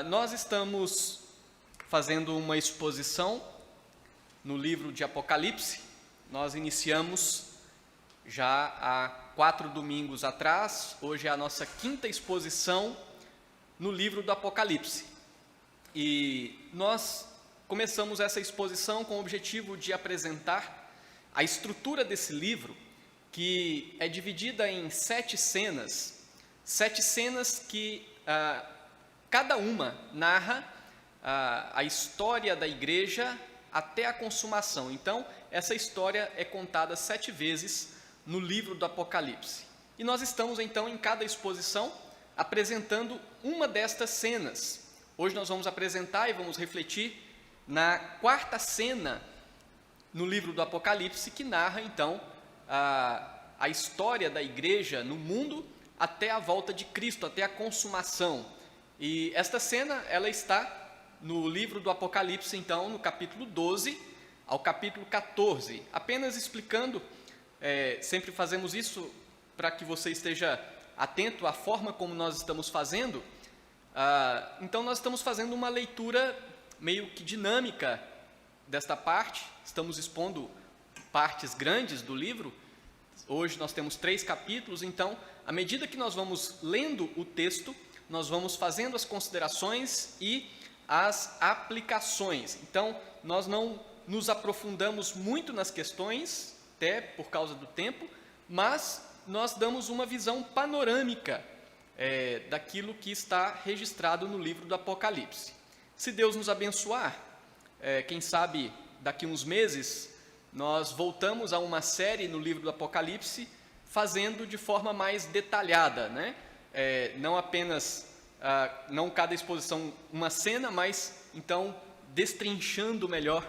Nós estamos fazendo uma exposição no livro de Apocalipse. Nós iniciamos já há 4 domingos atrás, hoje é a nossa 5ª exposição no livro do Apocalipse. E nós começamos essa exposição com o objetivo de apresentar a estrutura desse livro, que é dividida em 7 cenas, 7 cenas que cada uma narra a história da igreja até a consumação. Então, essa história é contada 7 vezes no livro do Apocalipse. E nós estamos, então, em cada exposição, apresentando uma destas cenas. Hoje nós vamos apresentar e vamos refletir na 4ª cena no livro do Apocalipse, que narra, então, a história da igreja no mundo até a volta de Cristo, até a consumação. E esta cena, ela está no livro do Apocalipse, então, no capítulo 12 ao capítulo 14. Apenas explicando, sempre fazemos isso para que você esteja atento à forma como nós estamos fazendo. Então, nós estamos fazendo uma leitura meio que dinâmica desta parte, estamos expondo partes grandes do livro. Hoje nós temos 3 capítulos, então, à medida que nós vamos lendo o texto, nós vamos fazendo as considerações e as aplicações. Então, nós não nos aprofundamos muito nas questões, até por causa do tempo, mas nós damos uma visão panorâmica daquilo que está registrado no livro do Apocalipse. Se Deus nos abençoar, quem sabe daqui uns meses, nós voltamos a uma série no livro do Apocalipse, fazendo de forma mais detalhada, né? Não apenas, não cada exposição uma cena, mas então destrinchando melhor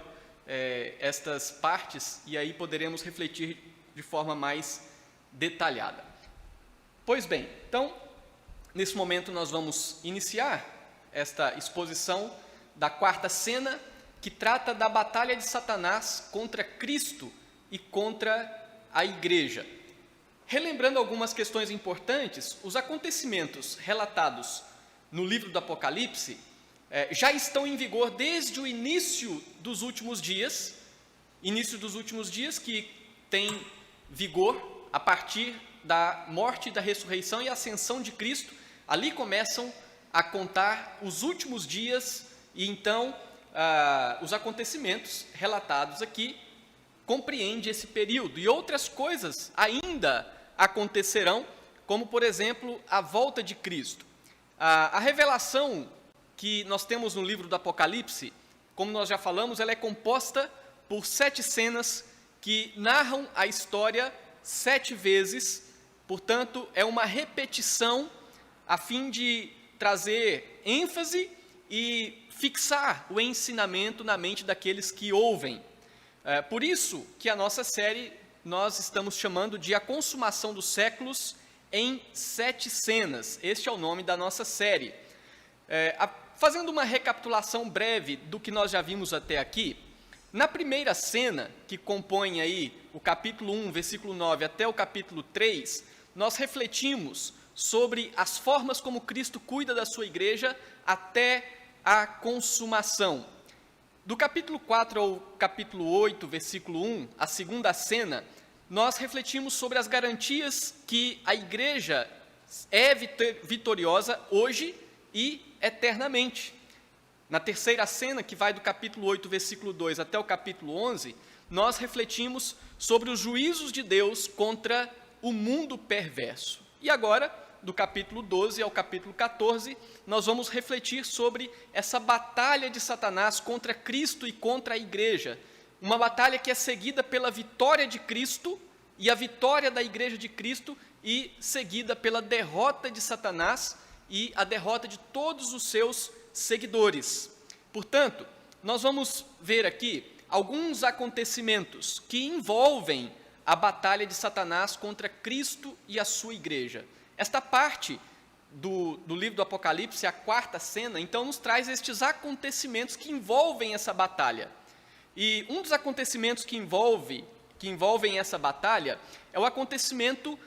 estas partes, e aí poderemos refletir de forma mais detalhada. Pois bem, então, nesse momento nós vamos iniciar esta exposição da 4ª cena, que trata da batalha de Satanás contra Cristo e contra a igreja. Relembrando algumas questões importantes, os acontecimentos relatados no livro do Apocalipse já estão em vigor desde o início dos últimos dias que tem vigor a partir da morte, da ressurreição e ascensão de Cristo. Ali começam a contar os últimos dias e então os acontecimentos relatados aqui compreendem esse período. E outras coisas ainda acontecerão, como, por exemplo, a volta de Cristo. A revelação que nós temos no livro do Apocalipse, como nós já falamos, ela é composta por 7 cenas que narram a história 7 vezes, portanto, é uma repetição a fim de trazer ênfase e fixar o ensinamento na mente daqueles que ouvem. Por isso que a nossa série nós estamos chamando de A Consumação dos Séculos em 7 cenas. Este é o nome da nossa série. Fazendo uma recapitulação breve do que nós já vimos até aqui, na primeira cena, que compõe aí o capítulo 1, versículo 9 até o capítulo 3, nós refletimos sobre as formas como Cristo cuida da sua igreja até a consumação. Do capítulo 4 ao capítulo 8, versículo 1, a segunda cena, nós refletimos sobre as garantias que a igreja é vitoriosa hoje e eternamente. Na terceira cena, que vai do capítulo 8, versículo 2 até o capítulo 11, nós refletimos sobre os juízos de Deus contra o mundo perverso. E agora, do capítulo 12 ao capítulo 14, nós vamos refletir sobre essa batalha de Satanás contra Cristo e contra a igreja. Uma batalha que é seguida pela vitória de Cristo e a vitória da igreja de Cristo, e seguida pela derrota de Satanás e a derrota de todos os seus seguidores. Portanto, nós vamos ver aqui alguns acontecimentos que envolvem a batalha de Satanás contra Cristo e a sua igreja. Esta parte do livro do Apocalipse, a 4ª cena, então nos traz estes acontecimentos que envolvem essa batalha. E um dos acontecimentos que envolvem essa batalha é o acontecimento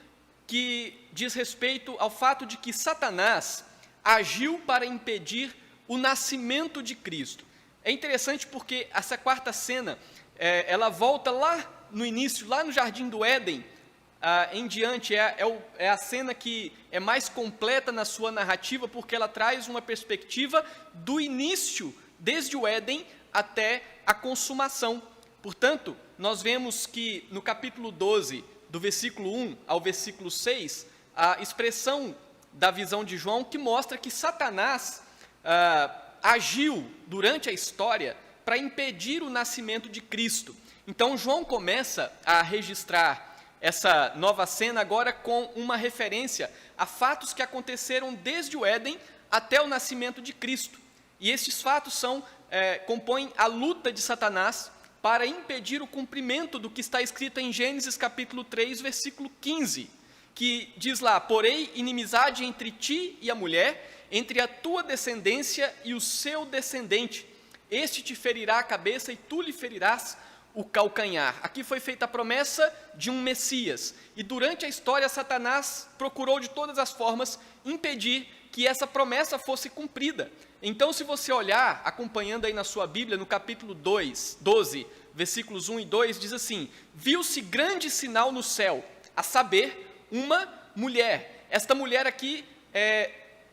que diz respeito ao fato de que Satanás agiu para impedir o nascimento de Cristo. É interessante porque essa quarta cena, ela volta lá no início, lá no Jardim do Éden, em diante, é a cena que é mais completa na sua narrativa, porque ela traz uma perspectiva do início, desde o Éden até a consumação. Portanto, nós vemos que no capítulo 12, do versículo 1 ao versículo 6, a expressão da visão de João que mostra que Satanás agiu durante a história para impedir o nascimento de Cristo. Então, João começa a registrar essa nova cena agora com uma referência a fatos que aconteceram desde o Éden até o nascimento de Cristo. E esses fatos compõem a luta de Satanás para impedir o cumprimento do que está escrito em Gênesis capítulo 3, versículo 15, que diz lá: porém, inimizade entre ti e a mulher, entre a tua descendência e o seu descendente. Este te ferirá a cabeça e tu lhe ferirás o calcanhar. Aqui foi feita a promessa de um Messias, e durante a história Satanás procurou de todas as formas impedir que essa promessa fosse cumprida. Então, se você olhar, acompanhando aí na sua Bíblia, no capítulo 12, versículos 1 e 2, diz assim: viu-se grande sinal no céu, a saber, uma mulher. Esta mulher aqui,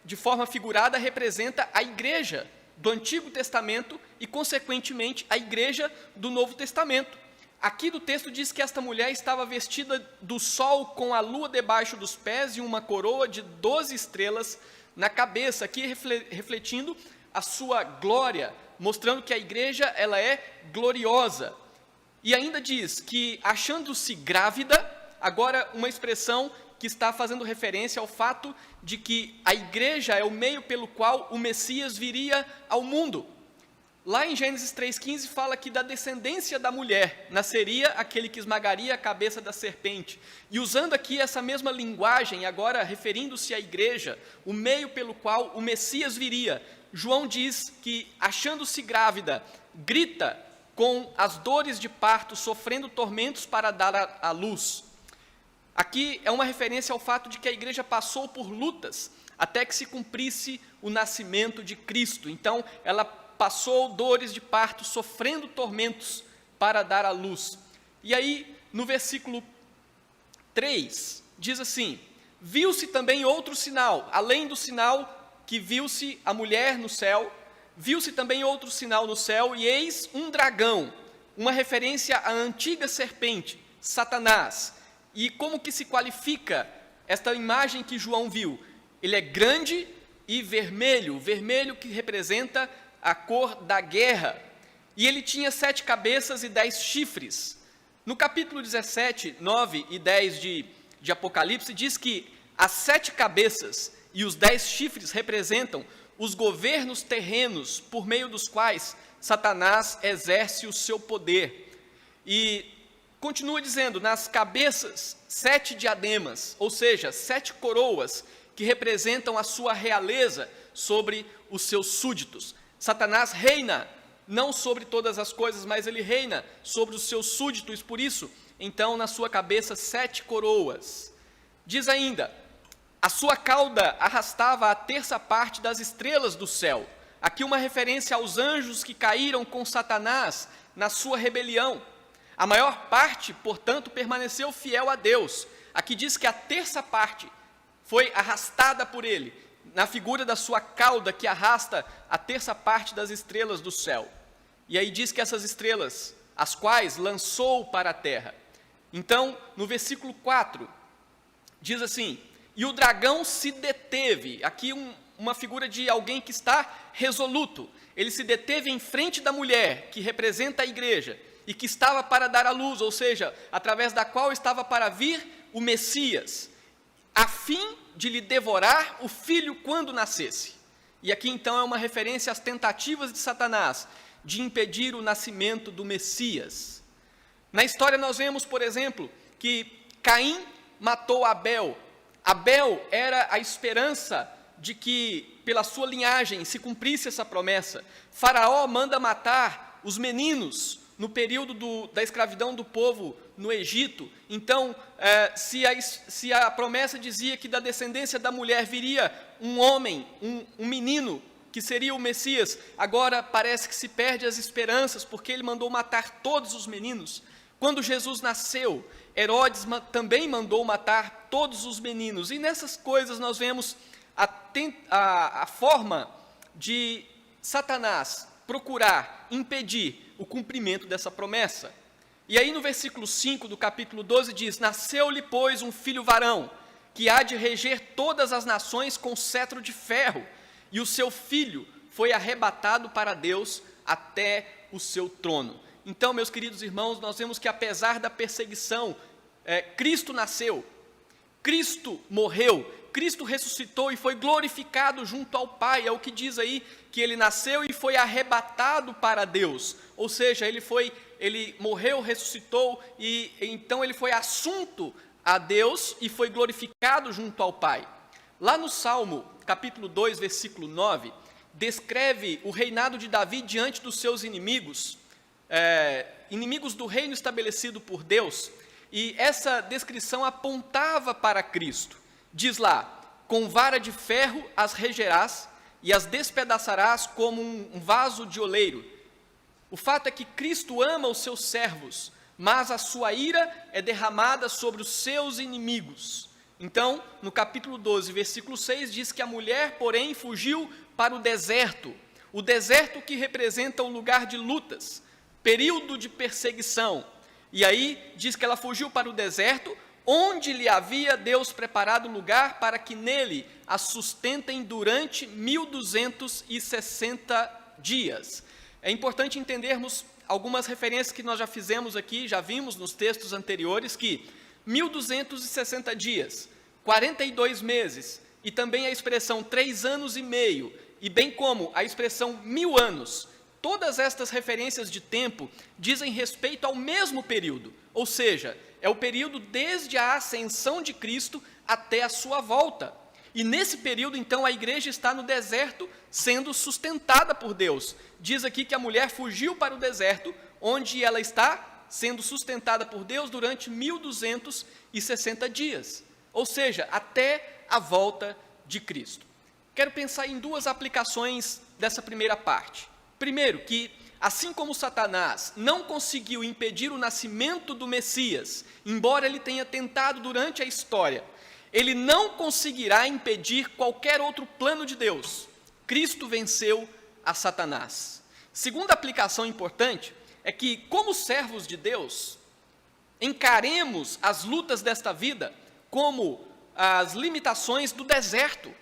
de forma figurada, representa a igreja do Antigo Testamento e, consequentemente, a igreja do Novo Testamento. Aqui do texto diz que esta mulher estava vestida do sol com a lua debaixo dos pés e uma coroa de 12 estrelas na cabeça, aqui refletindo a sua glória, mostrando que a igreja ela é gloriosa. E ainda diz que, achando-se grávida, agora uma expressão que está fazendo referência ao fato de que a igreja é o meio pelo qual o Messias viria ao mundo. Lá em Gênesis 3,15 fala que da descendência da mulher nasceria aquele que esmagaria a cabeça da serpente. E usando aqui essa mesma linguagem, agora referindo-se à igreja, o meio pelo qual o Messias viria, João diz que, achando-se grávida, grita com as dores de parto, sofrendo tormentos para dar à luz. Aqui é uma referência ao fato de que a igreja passou por lutas até que se cumprisse o nascimento de Cristo. Então, ela passou dores de parto, sofrendo tormentos para dar à luz. E aí, no versículo 3, diz assim: viu-se também outro sinal, além do sinal que viu-se a mulher no céu, viu-se também outro sinal no céu, e eis um dragão, uma referência à antiga serpente, Satanás. E como que se qualifica esta imagem que João viu? Ele é grande e vermelho, vermelho que representa a cor da guerra. E ele tinha 7 cabeças e 10 chifres. No capítulo 17, 9 e 10 de Apocalipse, diz que as 7 cabeças e os 10 chifres representam os governos terrenos por meio dos quais Satanás exerce o seu poder. E continua dizendo, nas cabeças, 7 diademas, ou seja, 7 coroas, que representam a sua realeza sobre os seus súditos. Satanás reina, não sobre todas as coisas, mas ele reina sobre os seus súditos, por isso, então, na sua cabeça, 7 coroas. Diz ainda, a sua cauda arrastava a terça parte das estrelas do céu. Aqui uma referência aos anjos que caíram com Satanás na sua rebelião. A maior parte, portanto, permaneceu fiel a Deus. Aqui diz que a terça parte foi arrastada por ele, na figura da sua cauda que arrasta a terça parte das estrelas do céu. E aí diz que essas estrelas, as quais lançou para a terra. Então, no versículo 4, diz assim, e o dragão se deteve, aqui uma figura de alguém que está resoluto, ele se deteve em frente da mulher, que representa a igreja, e que estava para dar à luz, ou seja, através da qual estava para vir o Messias, a fim de lhe devorar o filho quando nascesse. E aqui então é uma referência às tentativas de Satanás de impedir o nascimento do Messias. Na história nós vemos, por exemplo, que Caim matou Abel. Abel era a esperança de que, pela sua linhagem, se cumprisse essa promessa. Faraó manda matar os meninos no período da escravidão do povo no Egito. Então, se a promessa dizia que da descendência da mulher viria um homem, um menino que seria o Messias, agora parece que se perde as esperanças, porque ele mandou matar todos os meninos. Quando Jesus nasceu, Herodes também mandou matar todos os meninos. E nessas coisas nós vemos a forma de Satanás procurar impedir o cumprimento dessa promessa. E aí no versículo 5 do capítulo 12 diz: nasceu-lhe, pois, um filho varão, que há de reger todas as nações com cetro de ferro, e o seu filho foi arrebatado para Deus até o seu trono. Então, meus queridos irmãos, nós vemos que apesar da perseguição, Cristo nasceu, Cristo morreu, Cristo ressuscitou e foi glorificado junto ao Pai. É o que diz aí, que ele nasceu e foi arrebatado para Deus. Ou seja, ele morreu, ressuscitou e então ele foi assunto a Deus e foi glorificado junto ao Pai. Lá no Salmo, capítulo 2, versículo 9, descreve o reinado de Davi diante dos seus inimigos, inimigos do reino estabelecido por Deus, e essa descrição apontava para Cristo. Diz lá: com vara de ferro as regerás e as despedaçarás como um vaso de oleiro. O fato é que Cristo ama os seus servos, mas a sua ira é derramada sobre os seus inimigos. Então, no capítulo 12, versículo 6, diz que a mulher, porém, fugiu para o deserto que representa um lugar de lutas, período de perseguição. E aí diz que ela fugiu para o deserto, onde lhe havia Deus preparado lugar para que nele a sustentem durante 1260 dias. É importante entendermos algumas referências que nós já fizemos aqui, já vimos nos textos anteriores, que 1260 dias, 42 meses, e também a expressão 3 anos e meio, e bem como a expressão 1000 anos, todas estas referências de tempo dizem respeito ao mesmo período, ou seja, é o período desde a ascensão de Cristo até a sua volta. E nesse período, então, a igreja está no deserto sendo sustentada por Deus. Diz aqui que a mulher fugiu para o deserto, onde ela está sendo sustentada por Deus durante 1260 dias, ou seja, até a volta de Cristo. Quero pensar em duas aplicações dessa primeira parte. Primeiro, que assim como Satanás não conseguiu impedir o nascimento do Messias, embora ele tenha tentado durante a história, ele não conseguirá impedir qualquer outro plano de Deus. Cristo venceu a Satanás. Segunda aplicação importante é que, como servos de Deus, encaremos as lutas desta vida como as limitações do deserto,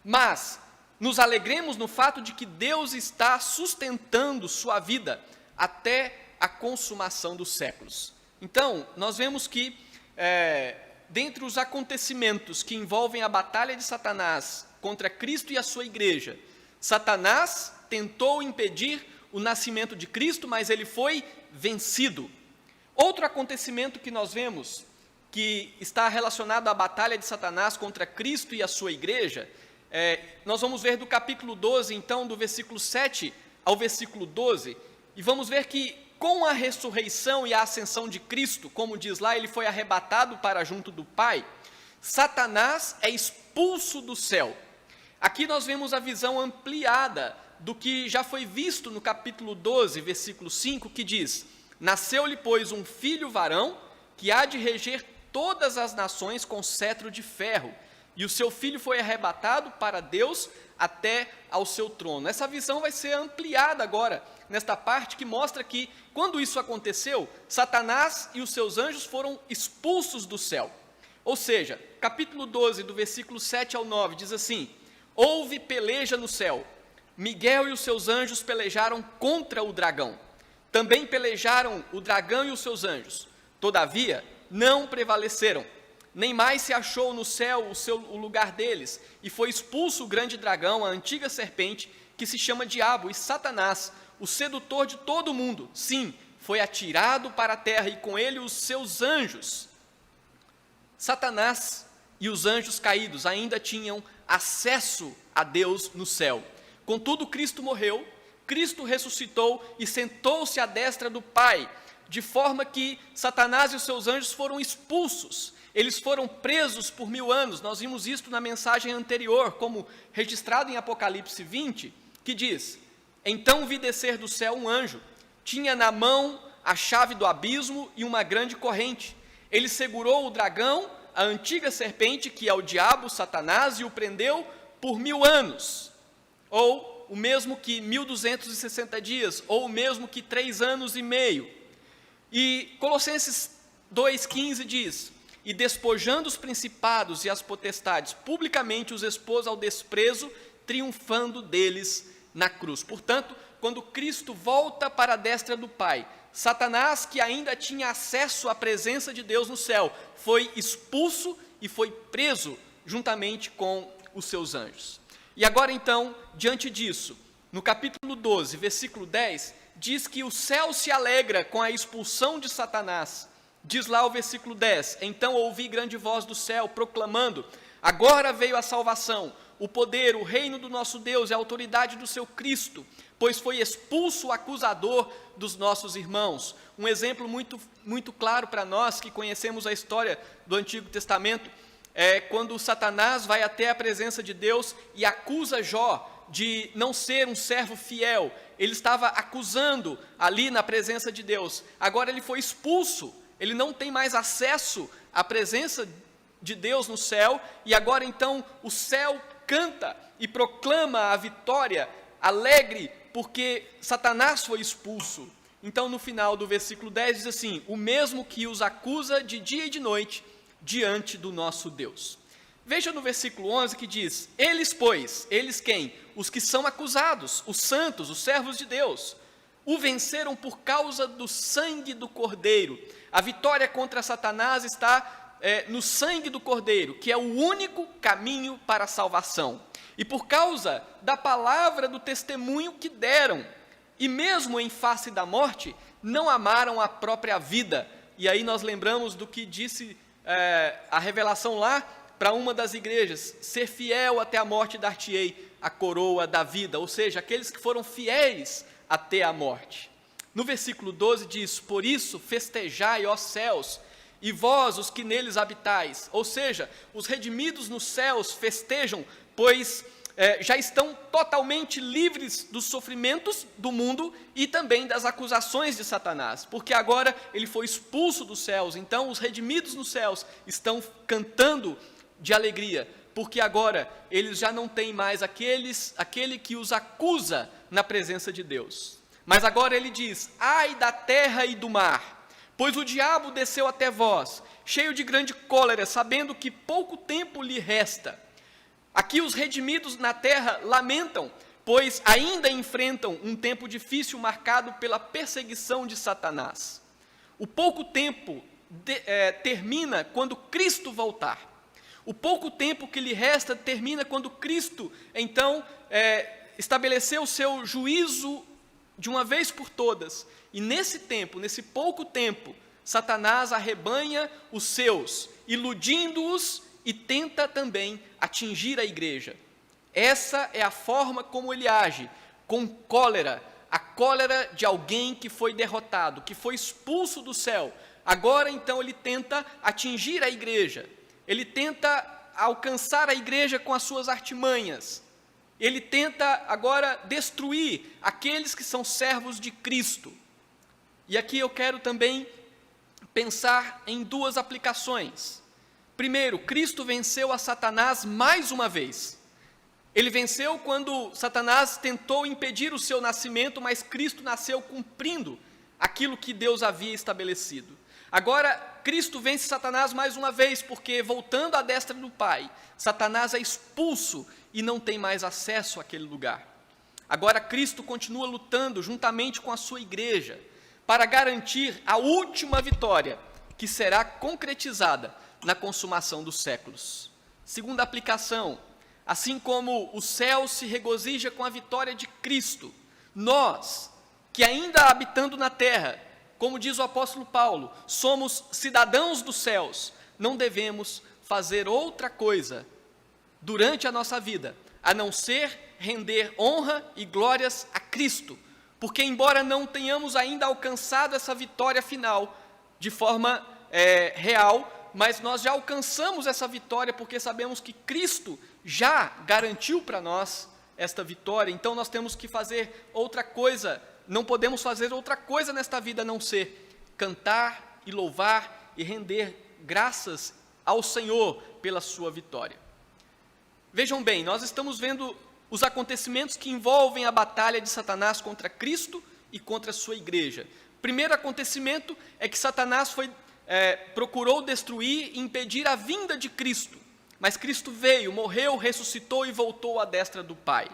mas nos alegremos no fato de que Deus está sustentando sua vida até a consumação dos séculos. Então, nós vemos que, dentre os acontecimentos que envolvem a batalha de Satanás contra Cristo e a sua igreja, Satanás tentou impedir o nascimento de Cristo, mas ele foi vencido. Outro acontecimento que nós vemos, que está relacionado à batalha de Satanás contra Cristo e a sua igreja, nós vamos ver do capítulo 12, então, do versículo 7 ao versículo 12, e vamos ver que com a ressurreição e a ascensão de Cristo, como diz lá, ele foi arrebatado para junto do Pai, Satanás é expulso do céu. Aqui nós vemos a visão ampliada do que já foi visto no capítulo 12, versículo 5, que diz: nasceu-lhe, pois, um filho varão, que há de reger todas as nações com cetro de ferro, e o seu filho foi arrebatado para Deus até ao seu trono. Essa visão vai ser ampliada agora, nesta parte que mostra que, quando isso aconteceu, Satanás e os seus anjos foram expulsos do céu. Ou seja, capítulo 12, do versículo 7 ao 9, diz assim: houve peleja no céu, Miguel e os seus anjos pelejaram contra o dragão. Também pelejaram o dragão e os seus anjos, todavia não prevaleceram. Nem mais se achou no céu o lugar deles, e foi expulso o grande dragão, a antiga serpente, que se chama Diabo, e Satanás, o sedutor de todo o mundo. Sim, foi atirado para a terra, e com ele os seus anjos. Satanás e os anjos caídos ainda tinham acesso a Deus no céu. Contudo, Cristo morreu, Cristo ressuscitou e sentou-se à destra do Pai, de forma que Satanás e os seus anjos foram expulsos. Eles foram presos por 1000 anos, nós vimos isso na mensagem anterior, como registrado em Apocalipse 20, que diz: então vi descer do céu um anjo, tinha na mão a chave do abismo e uma grande corrente. Ele segurou o dragão, a antiga serpente, que é o diabo, Satanás, e o prendeu por 1000 anos, ou o mesmo que 1260 dias, ou o mesmo que 3 anos e meio. E Colossenses 2,15 diz: e despojando os principados e as potestades, publicamente os expôs ao desprezo, triunfando deles na cruz. Portanto, quando Cristo volta para a destra do Pai, Satanás, que ainda tinha acesso à presença de Deus no céu, foi expulso e foi preso juntamente com os seus anjos. E agora então, diante disso, no capítulo 12, versículo 10, diz que o céu se alegra com a expulsão de Satanás. Diz lá o versículo 10: então ouvi grande voz do céu proclamando: agora veio a salvação, o poder, o reino do nosso Deus e a autoridade do seu Cristo, pois foi expulso o acusador dos nossos irmãos. Um exemplo muito claro para nós que conhecemos a história do Antigo Testamento é quando Satanás vai até a presença de Deus e acusa Jó de não ser um servo fiel. Ele estava acusando ali na presença de Deus. Agora ele foi expulso, ele não tem mais acesso à presença de Deus no céu, e agora então o céu canta e proclama a vitória, alegre, porque Satanás foi expulso. Então no final do versículo 10 diz assim: o mesmo que os acusa de dia e de noite diante do nosso Deus. Veja no versículo 11 que diz: eles, pois, eles quem? Os que são acusados, os santos, os servos de Deus, o venceram por causa do sangue do Cordeiro. A vitória contra Satanás está no sangue do Cordeiro, que é o único caminho para a salvação. E por causa da palavra do testemunho que deram, e mesmo em face da morte, não amaram a própria vida. E aí nós lembramos do que disse a revelação lá para uma das igrejas: ser fiel até a morte dar-te-ei a coroa da vida, ou seja, aqueles que foram fiéis até a morte. No versículo 12 diz: por isso festejai, ó céus, e vós os que neles habitais. Ou seja, os redimidos nos céus festejam, pois já estão totalmente livres dos sofrimentos do mundo e também das acusações de Satanás, porque agora ele foi expulso dos céus. Então os redimidos nos céus estão cantando de alegria, porque agora eles já não têm mais aquele que os acusa na presença de Deus. Mas agora ele diz: ai da terra e do mar, pois o diabo desceu até vós, cheio de grande cólera, sabendo que pouco tempo lhe resta. Aqui os redimidos na terra lamentam, pois ainda enfrentam um tempo difícil marcado pela perseguição de Satanás. O pouco tempo termina quando Cristo voltar. O pouco tempo que lhe resta termina quando Cristo, então, estabeleceu o seu juízo de uma vez por todas. E nesse tempo, nesse pouco tempo, Satanás arrebanha os seus, iludindo-os, e tenta também atingir a igreja. Essa é a forma como ele age, com cólera, a cólera de alguém que foi derrotado, que foi expulso do céu. Agora então ele tenta atingir a igreja, ele tenta alcançar a igreja com as suas artimanhas, ele tenta agora destruir aqueles que são servos de Cristo. E aqui eu quero também pensar em duas aplicações. Primeiro, Cristo venceu a Satanás mais uma vez. Ele venceu quando Satanás tentou impedir o seu nascimento, mas Cristo nasceu cumprindo aquilo que Deus havia estabelecido. Agora, Cristo vence Satanás mais uma vez, porque voltando à destra do Pai, Satanás é expulso e não tem mais acesso àquele lugar. Agora, Cristo continua lutando juntamente com a sua igreja para garantir a última vitória, que será concretizada na consumação dos séculos. Segunda aplicação: assim como o céu se regozija com a vitória de Cristo, nós, que ainda habitando na terra, como diz o apóstolo Paulo, somos cidadãos dos céus, não devemos fazer outra coisa durante a nossa vida, a não ser render honra e glórias a Cristo, porque embora não tenhamos ainda alcançado essa vitória final de forma real, mas nós já alcançamos essa vitória porque sabemos que Cristo já garantiu para nós esta vitória, então nós temos que fazer outra coisa, não podemos fazer outra coisa nesta vida a não ser cantar e louvar e render graças ao Senhor pela sua vitória. Vejam bem, nós estamos vendo os acontecimentos que envolvem a batalha de Satanás contra Cristo e contra a sua igreja. O primeiro acontecimento é que Satanás procurou destruir e impedir a vinda de Cristo, mas Cristo veio, morreu, ressuscitou e voltou à destra do Pai.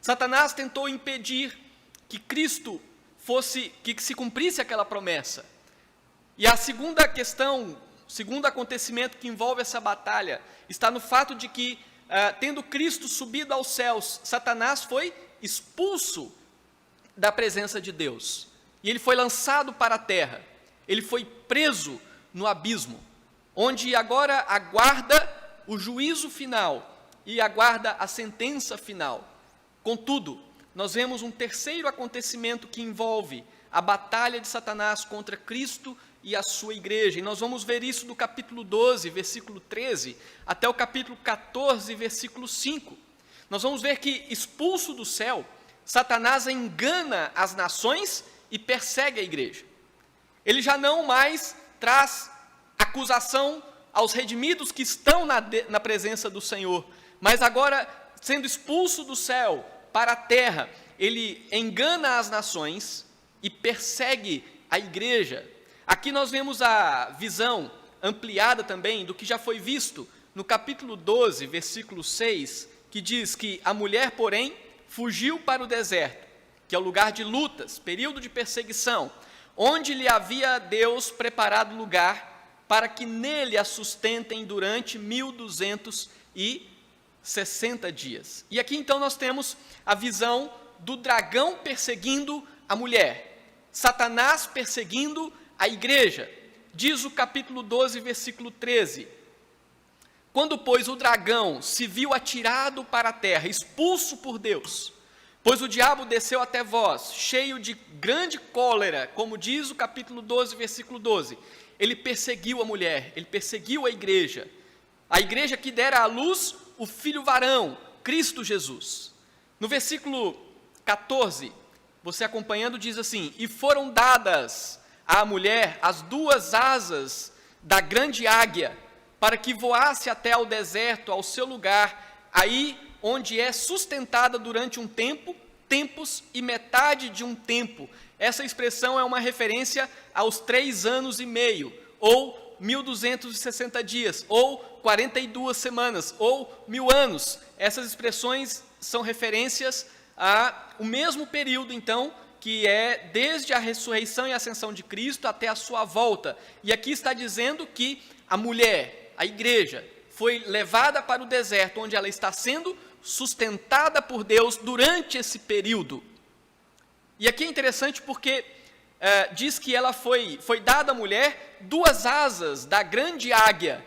Satanás tentou impedir que Cristo que se cumprisse aquela promessa. E a segunda questão, o segundo acontecimento que envolve essa batalha, está no fato de que, tendo Cristo subido aos céus, Satanás foi expulso da presença de Deus. E ele foi lançado para a terra. Ele foi preso no abismo, onde agora aguarda o juízo final e aguarda a sentença final. Contudo, nós vemos um terceiro acontecimento que envolve a batalha de Satanás contra Cristo e a sua igreja. E nós vamos ver isso do capítulo 12, versículo 13, até o capítulo 14, versículo 5. Nós vamos ver que, expulso do céu, Satanás engana as nações e persegue a igreja. Ele já não mais traz acusação aos redimidos que estão na presença do Senhor, mas agora, sendo expulso do céu para a terra, ele engana as nações e persegue a igreja. Aqui nós vemos a visão ampliada também do que já foi visto no capítulo 12, versículo 6, que diz que a mulher, porém, fugiu para o deserto, que é o lugar de lutas, período de perseguição, onde lhe havia Deus preparado lugar para que nele a sustentem durante 1260 dias. E aqui então nós temos a visão do dragão perseguindo a mulher, Satanás perseguindo a igreja. Diz o capítulo 12, versículo 13: quando, pois, o dragão se viu atirado para a terra, expulso por Deus, pois o diabo desceu até vós, cheio de grande cólera, como diz o capítulo 12, versículo 12, ele perseguiu a mulher, ele perseguiu a igreja que dera à luz o filho varão, Cristo Jesus. No versículo 14, você acompanhando, diz assim: e foram dadas à mulher as duas asas da grande águia, para que voasse até ao deserto, ao seu lugar, aí onde é sustentada durante um tempo, tempos e metade de um tempo. Essa expressão é uma referência aos 3 anos e meio, ou 1260 dias, ou 42 semanas, ou 1000 anos. Essas expressões são referências ao mesmo período, então, que é desde a ressurreição e ascensão de Cristo até a sua volta. E aqui está dizendo que a mulher, a igreja, foi levada para o deserto, onde ela está sendo sustentada por Deus durante esse período. E aqui é interessante porque diz que ela foi dada à mulher 2 asas da grande águia.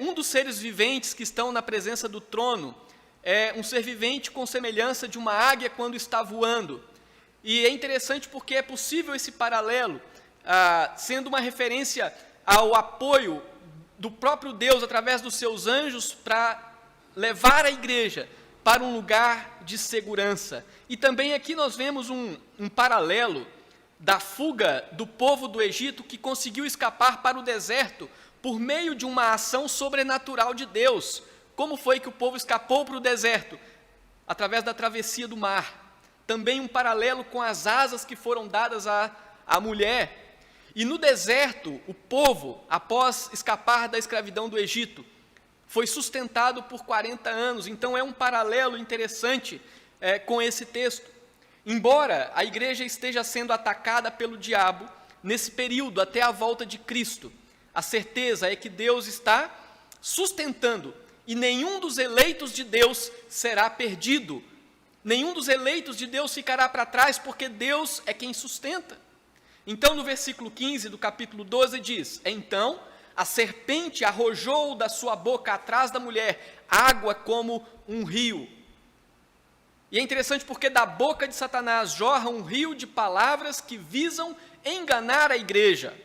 Um dos seres viventes que estão na presença do trono é um ser vivente com semelhança de uma águia quando está voando. E é interessante porque é possível esse paralelo, sendo uma referência ao apoio do próprio Deus através dos seus anjos para levar a igreja para um lugar de segurança. E também aqui nós vemos um paralelo da fuga do povo do Egito que conseguiu escapar para o deserto por meio de uma ação sobrenatural de Deus. Como foi que o povo escapou para o deserto? Através da travessia do mar. Também um paralelo com as asas que foram dadas à mulher. E no deserto, o povo, após escapar da escravidão do Egito, foi sustentado por 40 anos. Então é um paralelo interessante com esse texto. Embora a igreja esteja sendo atacada pelo diabo nesse período até a volta de Cristo, a certeza é que Deus está sustentando e nenhum dos eleitos de Deus será perdido. Nenhum dos eleitos de Deus ficará para trás, porque Deus é quem sustenta. Então, no versículo 15 do capítulo 12 diz: então a serpente arrojou da sua boca atrás da mulher água como um rio. E é interessante porque da boca de Satanás jorra um rio de palavras que visam enganar a igreja.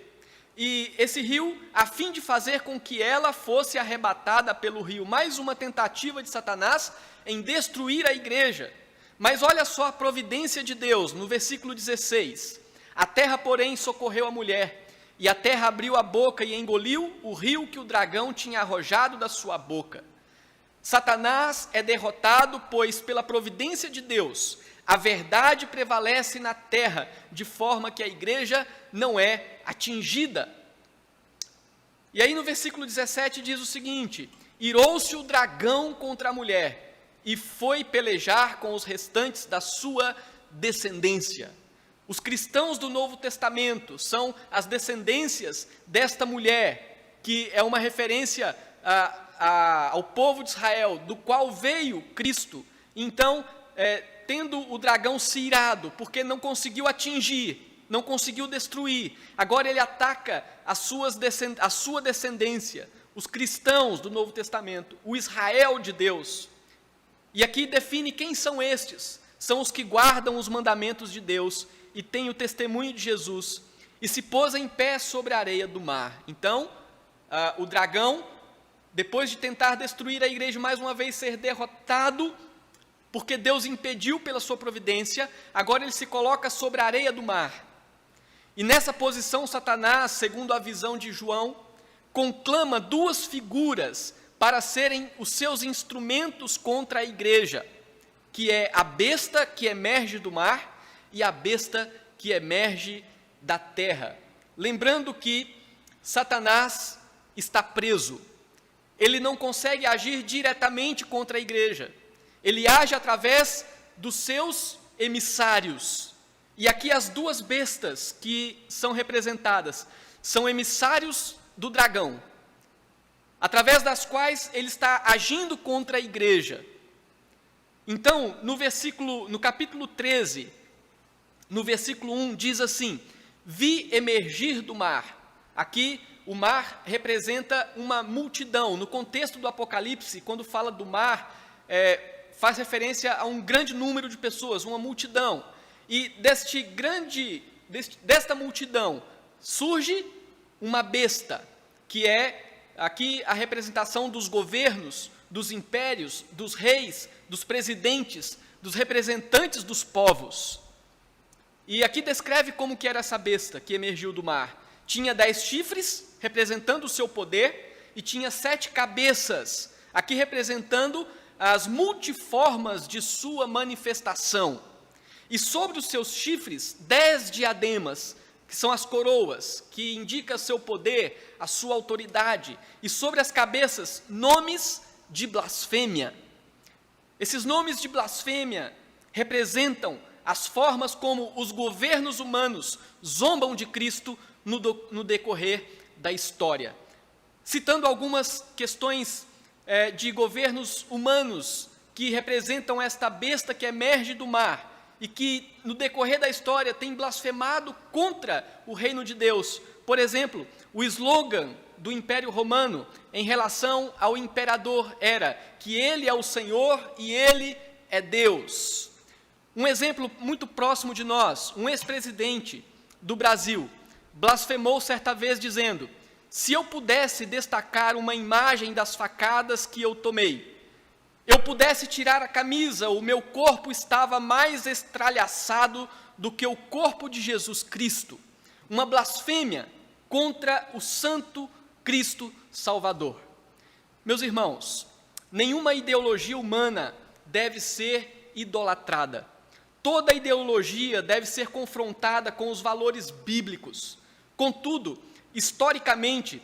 e esse rio, a fim de fazer com que ela fosse arrebatada pelo rio. Mais uma tentativa de Satanás em destruir a igreja. Mas olha só a providência de Deus, no versículo 16. A terra, porém, socorreu a mulher, e a terra abriu a boca e engoliu o rio que o dragão tinha arrojado da sua boca. Satanás é derrotado, pois pela providência de Deus, a verdade prevalece na terra, de forma que a igreja não é atingida. E aí no versículo 17 diz o seguinte: irou-se o dragão contra a mulher, e foi pelejar com os restantes da sua descendência. Os cristãos do Novo Testamento são as descendências desta mulher, que é uma referência ao povo de Israel, do qual veio Cristo. Então, tendo o dragão se irado, porque não conseguiu atingir, não conseguiu destruir, agora ele ataca a sua descendência, os cristãos do Novo Testamento, o Israel de Deus. E aqui define quem são estes. São os que guardam os mandamentos de Deus e têm o testemunho de Jesus, e se pôs em pé sobre a areia do mar. Então, o dragão, depois de tentar destruir a igreja, mais uma vez ser derrotado, porque Deus impediu pela sua providência, agora ele se coloca sobre a areia do mar. E nessa posição, Satanás, segundo a visão de João, conclama duas figuras para serem os seus instrumentos contra a igreja, que é a besta que emerge do mar e a besta que emerge da terra. Lembrando que Satanás está preso. Ele não consegue agir diretamente contra a igreja. Ele age através dos seus emissários. E aqui as duas bestas que são representadas são emissários do dragão, através das quais ele está agindo contra a igreja. Então, no capítulo 13, no versículo 1, diz assim: vi emergir do mar. Aqui, o mar representa uma multidão. No contexto do Apocalipse, quando fala do mar, faz referência a um grande número de pessoas, uma multidão. E desta multidão surge uma besta, que é aqui a representação dos governos, dos impérios, dos reis, dos presidentes, dos representantes dos povos. E aqui descreve como que era essa besta que emergiu do mar. Tinha 10 chifres, representando o seu poder, e tinha 7 cabeças, aqui representando as multiformas de sua manifestação. E sobre os seus chifres, 10 diademas, que são as coroas, que indicam seu poder, a sua autoridade. E sobre as cabeças, nomes de blasfêmia. Esses nomes de blasfêmia representam as formas como os governos humanos zombam de Cristo no decorrer da história. Citando algumas questões de governos humanos que representam esta besta que emerge do mar e que no decorrer da história tem blasfemado contra o reino de Deus. Por exemplo, o slogan do Império Romano em relação ao imperador era que ele é o Senhor e ele é Deus. Um exemplo muito próximo de nós, um ex-presidente do Brasil blasfemou certa vez dizendo: se eu pudesse destacar uma imagem das facadas que eu tomei, eu pudesse tirar a camisa, o meu corpo estava mais estralhaçado do que o corpo de Jesus Cristo. Uma blasfêmia contra o Santo Cristo Salvador. Meus irmãos, nenhuma ideologia humana deve ser idolatrada. Toda ideologia deve ser confrontada com os valores bíblicos. Contudo, historicamente,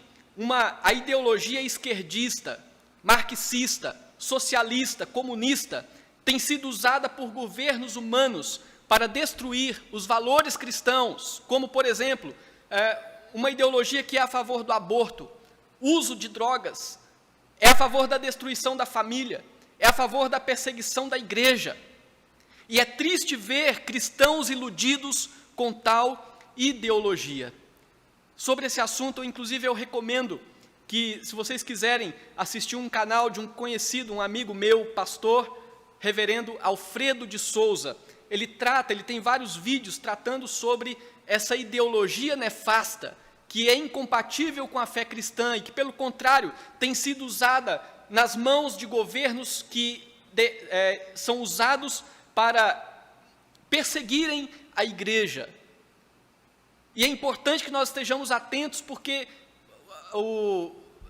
a ideologia esquerdista, marxista, socialista, comunista, tem sido usada por governos humanos para destruir os valores cristãos, como, por exemplo, uma ideologia que é a favor do aborto, uso de drogas, é a favor da destruição da família, é a favor da perseguição da igreja. E é triste ver cristãos iludidos com tal ideologia. Sobre esse assunto, inclusive, eu recomendo que, se vocês quiserem assistir um canal de um conhecido, um amigo meu, pastor, reverendo Alfredo de Souza, ele tem vários vídeos tratando sobre essa ideologia nefasta que é incompatível com a fé cristã e que, pelo contrário, tem sido usada nas mãos de governos que são usados para perseguirem a igreja. E é importante que nós estejamos atentos, porque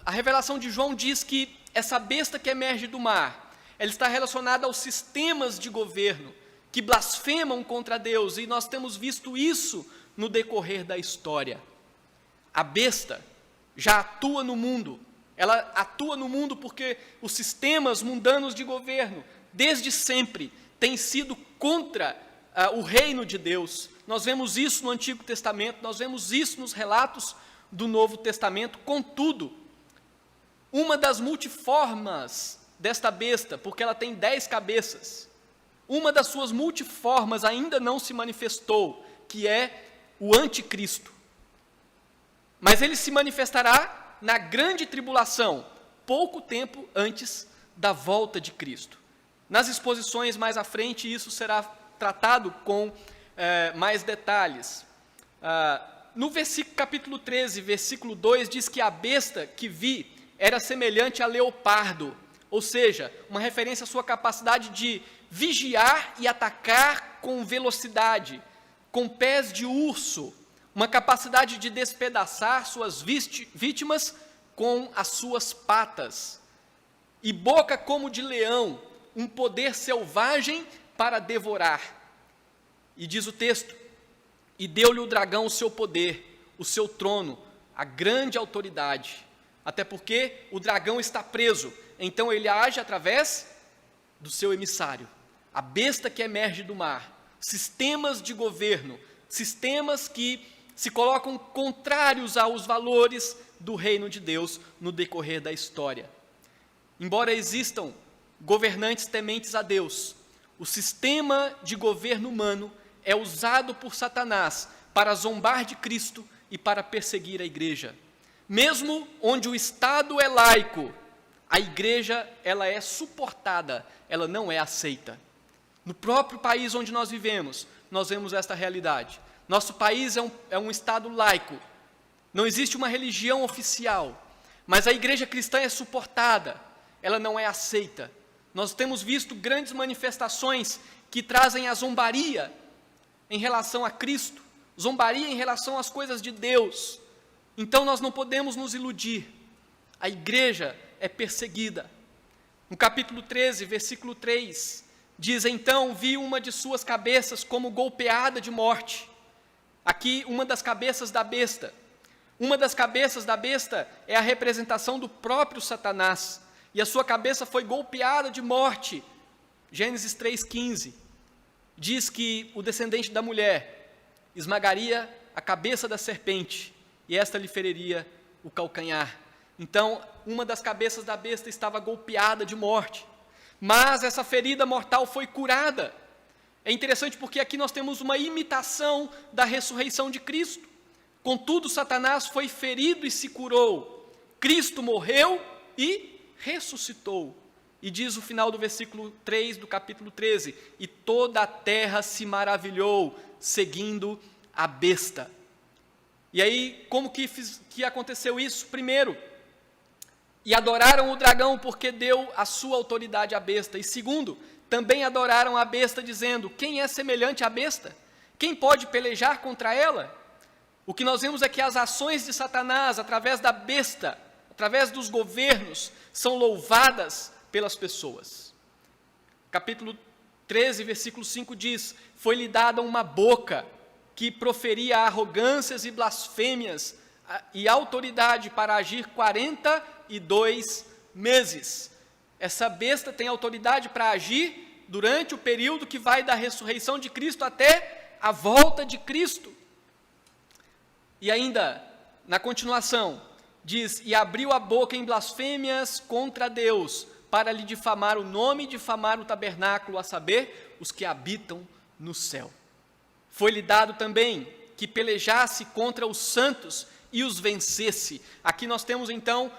a revelação de João diz que essa besta que emerge do mar, ela está relacionada aos sistemas de governo que blasfemam contra Deus, e nós temos visto isso no decorrer da história. A besta já atua no mundo, ela atua no mundo porque os sistemas mundanos de governo, desde sempre, têm sido contra o reino de Deus. Nós vemos isso no Antigo Testamento, nós vemos isso nos relatos do Novo Testamento. Contudo, uma das multiformas desta besta, porque ela tem 10 cabeças, uma das suas multiformas ainda não se manifestou, que é o anticristo. Mas ele se manifestará na grande tribulação, pouco tempo antes da volta de Cristo. Nas exposições mais à frente, isso será tratado com mais detalhes. No capítulo 13, versículo 2, diz que a besta que vi era semelhante a leopardo, ou seja, uma referência à sua capacidade de vigiar e atacar com velocidade, com pés de urso, uma capacidade de despedaçar suas vítimas com as suas patas, e boca como de leão, um poder selvagem para devorar. E diz o texto: e deu-lhe o dragão o seu poder, o seu trono, a grande autoridade, até porque o dragão está preso, então ele age através do seu emissário, a besta que emerge do mar. Sistemas de governo, sistemas que se colocam contrários aos valores do reino de Deus no decorrer da história. Embora existam governantes tementes a Deus, o sistema de governo humano é usado por Satanás para zombar de Cristo e para perseguir a igreja. Mesmo onde o Estado é laico, a igreja ela é suportada, ela não é aceita. No próprio país onde nós vivemos, nós vemos esta realidade. Nosso país é um Estado laico, não existe uma religião oficial, mas a igreja cristã é suportada, ela não é aceita. Nós temos visto grandes manifestações que trazem a zombaria em relação a Cristo, zombaria em relação às coisas de Deus. Então nós não podemos nos iludir, a igreja é perseguida. No capítulo 13, versículo 3, diz: então vi uma de suas cabeças como golpeada de morte. Aqui, uma das cabeças da besta. Uma das cabeças da besta é a representação do próprio Satanás, e a sua cabeça foi golpeada de morte. Gênesis 3,15 diz que o descendente da mulher esmagaria a cabeça da serpente, e esta lhe feriria o calcanhar. Então, uma das cabeças da besta estava golpeada de morte, mas essa ferida mortal foi curada. É interessante porque aqui nós temos uma imitação da ressurreição de Cristo. Contudo, Satanás foi ferido e se curou. Cristo morreu e ressuscitou. E diz o final do versículo 3 do capítulo 13: e toda a terra se maravilhou, seguindo a besta. E aí, como que aconteceu isso? Primeiro, e adoraram o dragão porque deu a sua autoridade à besta. E segundo, também adoraram a besta, dizendo: quem é semelhante à besta? Quem pode pelejar contra ela? O que nós vemos é que as ações de Satanás, através da besta, através dos governos, são louvadas pelas pessoas. Capítulo 13, versículo 5 diz: foi-lhe dada uma boca que proferia arrogâncias e blasfêmias, e autoridade para agir 42 meses. Essa besta tem autoridade para agir durante o período que vai da ressurreição de Cristo até a volta de Cristo. E ainda, na continuação, diz: e abriu a boca em blasfêmias contra Deus, para lhe difamar o nome e difamar o tabernáculo, a saber, os que habitam no céu. Foi-lhe dado também que pelejasse contra os santos e os vencesse. Aqui nós temos então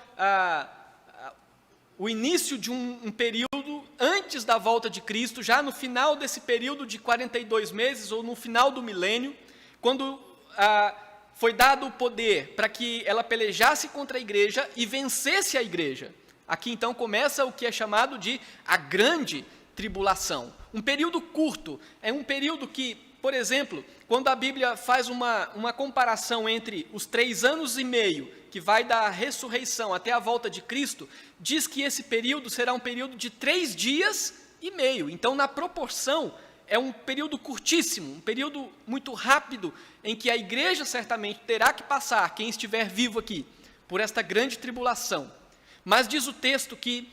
o início de um período antes da volta de Cristo, já no final desse período de 42 meses, ou no final do milênio, quando foi dado o poder para que ela pelejasse contra a igreja e vencesse a igreja. Aqui então começa o que é chamado de a grande tribulação. Um período curto, é um período que, por exemplo, quando a Bíblia faz uma comparação entre os 3 anos e meio, que vai da ressurreição até a volta de Cristo, diz que esse período será um período de 3 dias e meio. Então, na proporção, é um período curtíssimo, um período muito rápido, em que a igreja certamente terá que passar, quem estiver vivo aqui, por esta grande tribulação. Mas diz o texto que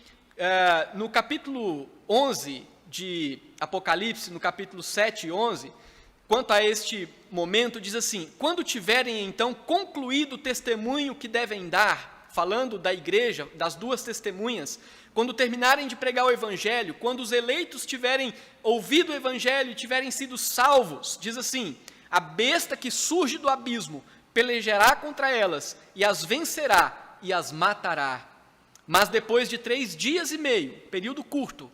no capítulo 11 de Apocalipse, no capítulo 7 e 11, quanto a este momento, diz assim: quando tiverem então concluído o testemunho que devem dar, falando da igreja, das 2 testemunhas, quando terminarem de pregar o evangelho, quando os eleitos tiverem ouvido o evangelho e tiverem sido salvos, diz assim: a besta que surge do abismo pelejará contra elas e as vencerá e as matará. Mas depois de 3 dias e meio, período curto,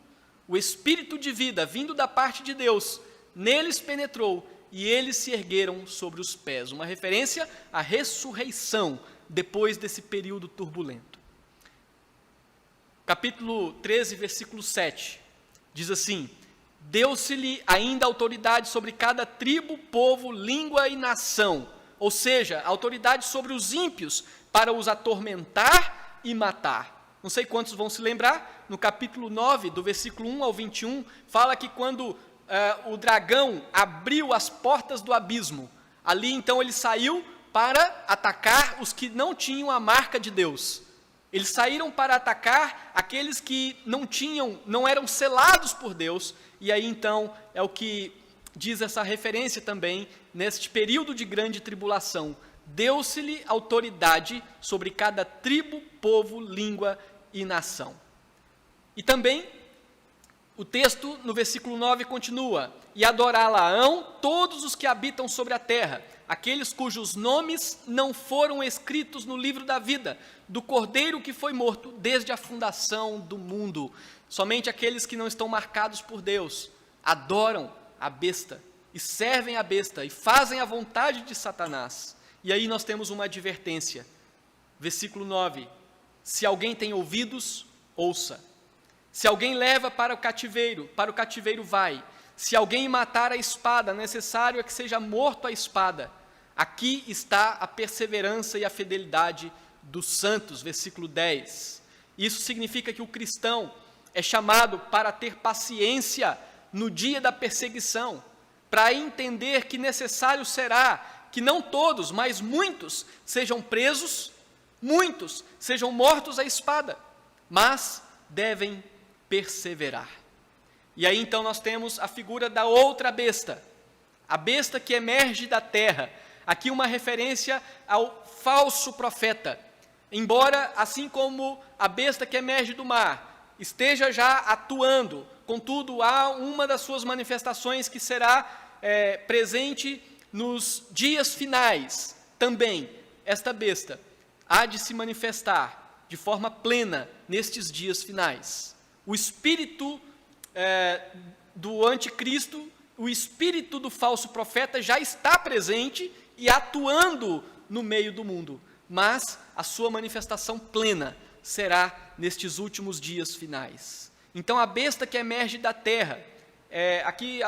o Espírito de vida vindo da parte de Deus neles penetrou e eles se ergueram sobre os pés. Uma referência à ressurreição depois desse período turbulento. Capítulo 13, versículo 7, diz assim: deu-se-lhe ainda autoridade sobre cada tribo, povo, língua e nação, ou seja, autoridade sobre os ímpios para os atormentar e matar. Não sei quantos vão se lembrar, no capítulo 9, do versículo 1 ao 21, fala que quando o dragão abriu as portas do abismo, ali então ele saiu para atacar os que não tinham a marca de Deus. Eles saíram para atacar aqueles que não eram selados por Deus, e aí então é o que diz essa referência também, neste período de grande tribulação. Deu-se-lhe autoridade sobre cada tribo, povo, língua e nação. E também o texto no versículo 9 continua: e adorá-la-ão todos os que habitam sobre a terra, aqueles cujos nomes não foram escritos no livro da vida, do Cordeiro que foi morto desde a fundação do mundo. Somente aqueles que não estão marcados por Deus adoram a besta, e servem a besta, e fazem a vontade de Satanás. E aí nós temos uma advertência, versículo 9: se alguém tem ouvidos, ouça. Se alguém leva para o cativeiro vai. Se alguém matar a espada, necessário é que seja morto a espada. Aqui está a perseverança e a fidelidade dos santos, versículo 10. Isso significa que o cristão é chamado para ter paciência no dia da perseguição, para entender que necessário será que não todos, mas muitos sejam presos, muitos sejam mortos à espada, mas devem perseverar. E aí então nós temos a figura da outra besta, a besta que emerge da terra. Aqui uma referência ao falso profeta. Embora, assim como a besta que emerge do mar esteja já atuando, contudo há uma das suas manifestações que será presente nos dias finais. Também esta besta há de se manifestar de forma plena nestes dias finais. O espírito do anticristo, o espírito do falso profeta já está presente e atuando no meio do mundo, mas a sua manifestação plena será nestes últimos dias finais. Então a besta que emerge da terra, aqui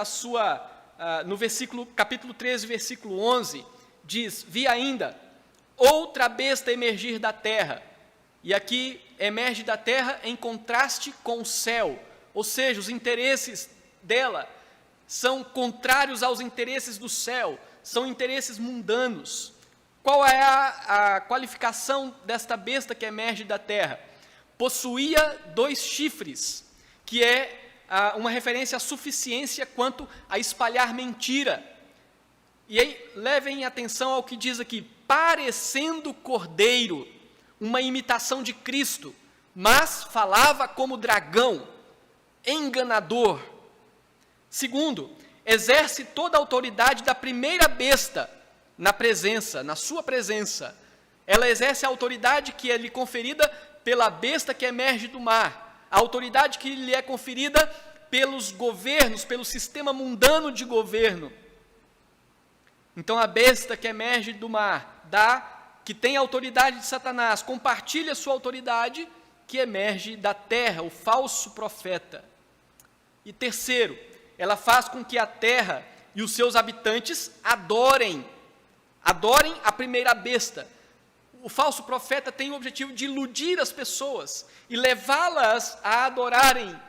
no capítulo 13, versículo 11, diz: vi ainda outra besta emergir da terra, e aqui emerge da terra em contraste com o céu, ou seja, os interesses dela são contrários aos interesses do céu, são interesses mundanos. Qual é a qualificação desta besta que emerge da terra? Possuía 2 chifres, que é uma referência à suficiência quanto a espalhar mentira. E aí, levem atenção ao que diz aqui: parecendo cordeiro, uma imitação de Cristo, mas falava como dragão, enganador. Segundo, exerce toda a autoridade da primeira besta na sua presença. Ela exerce a autoridade que é lhe conferida pela besta que emerge do mar, a autoridade que lhe é conferida pelos governos, pelo sistema mundano de governo. Então a besta que emerge do mar, que tem a autoridade de Satanás, compartilha sua autoridade, que emerge da terra, o falso profeta. E terceiro, ela faz com que a terra e os seus habitantes adorem a primeira besta. O falso profeta tem o objetivo de iludir as pessoas e levá-las a adorarem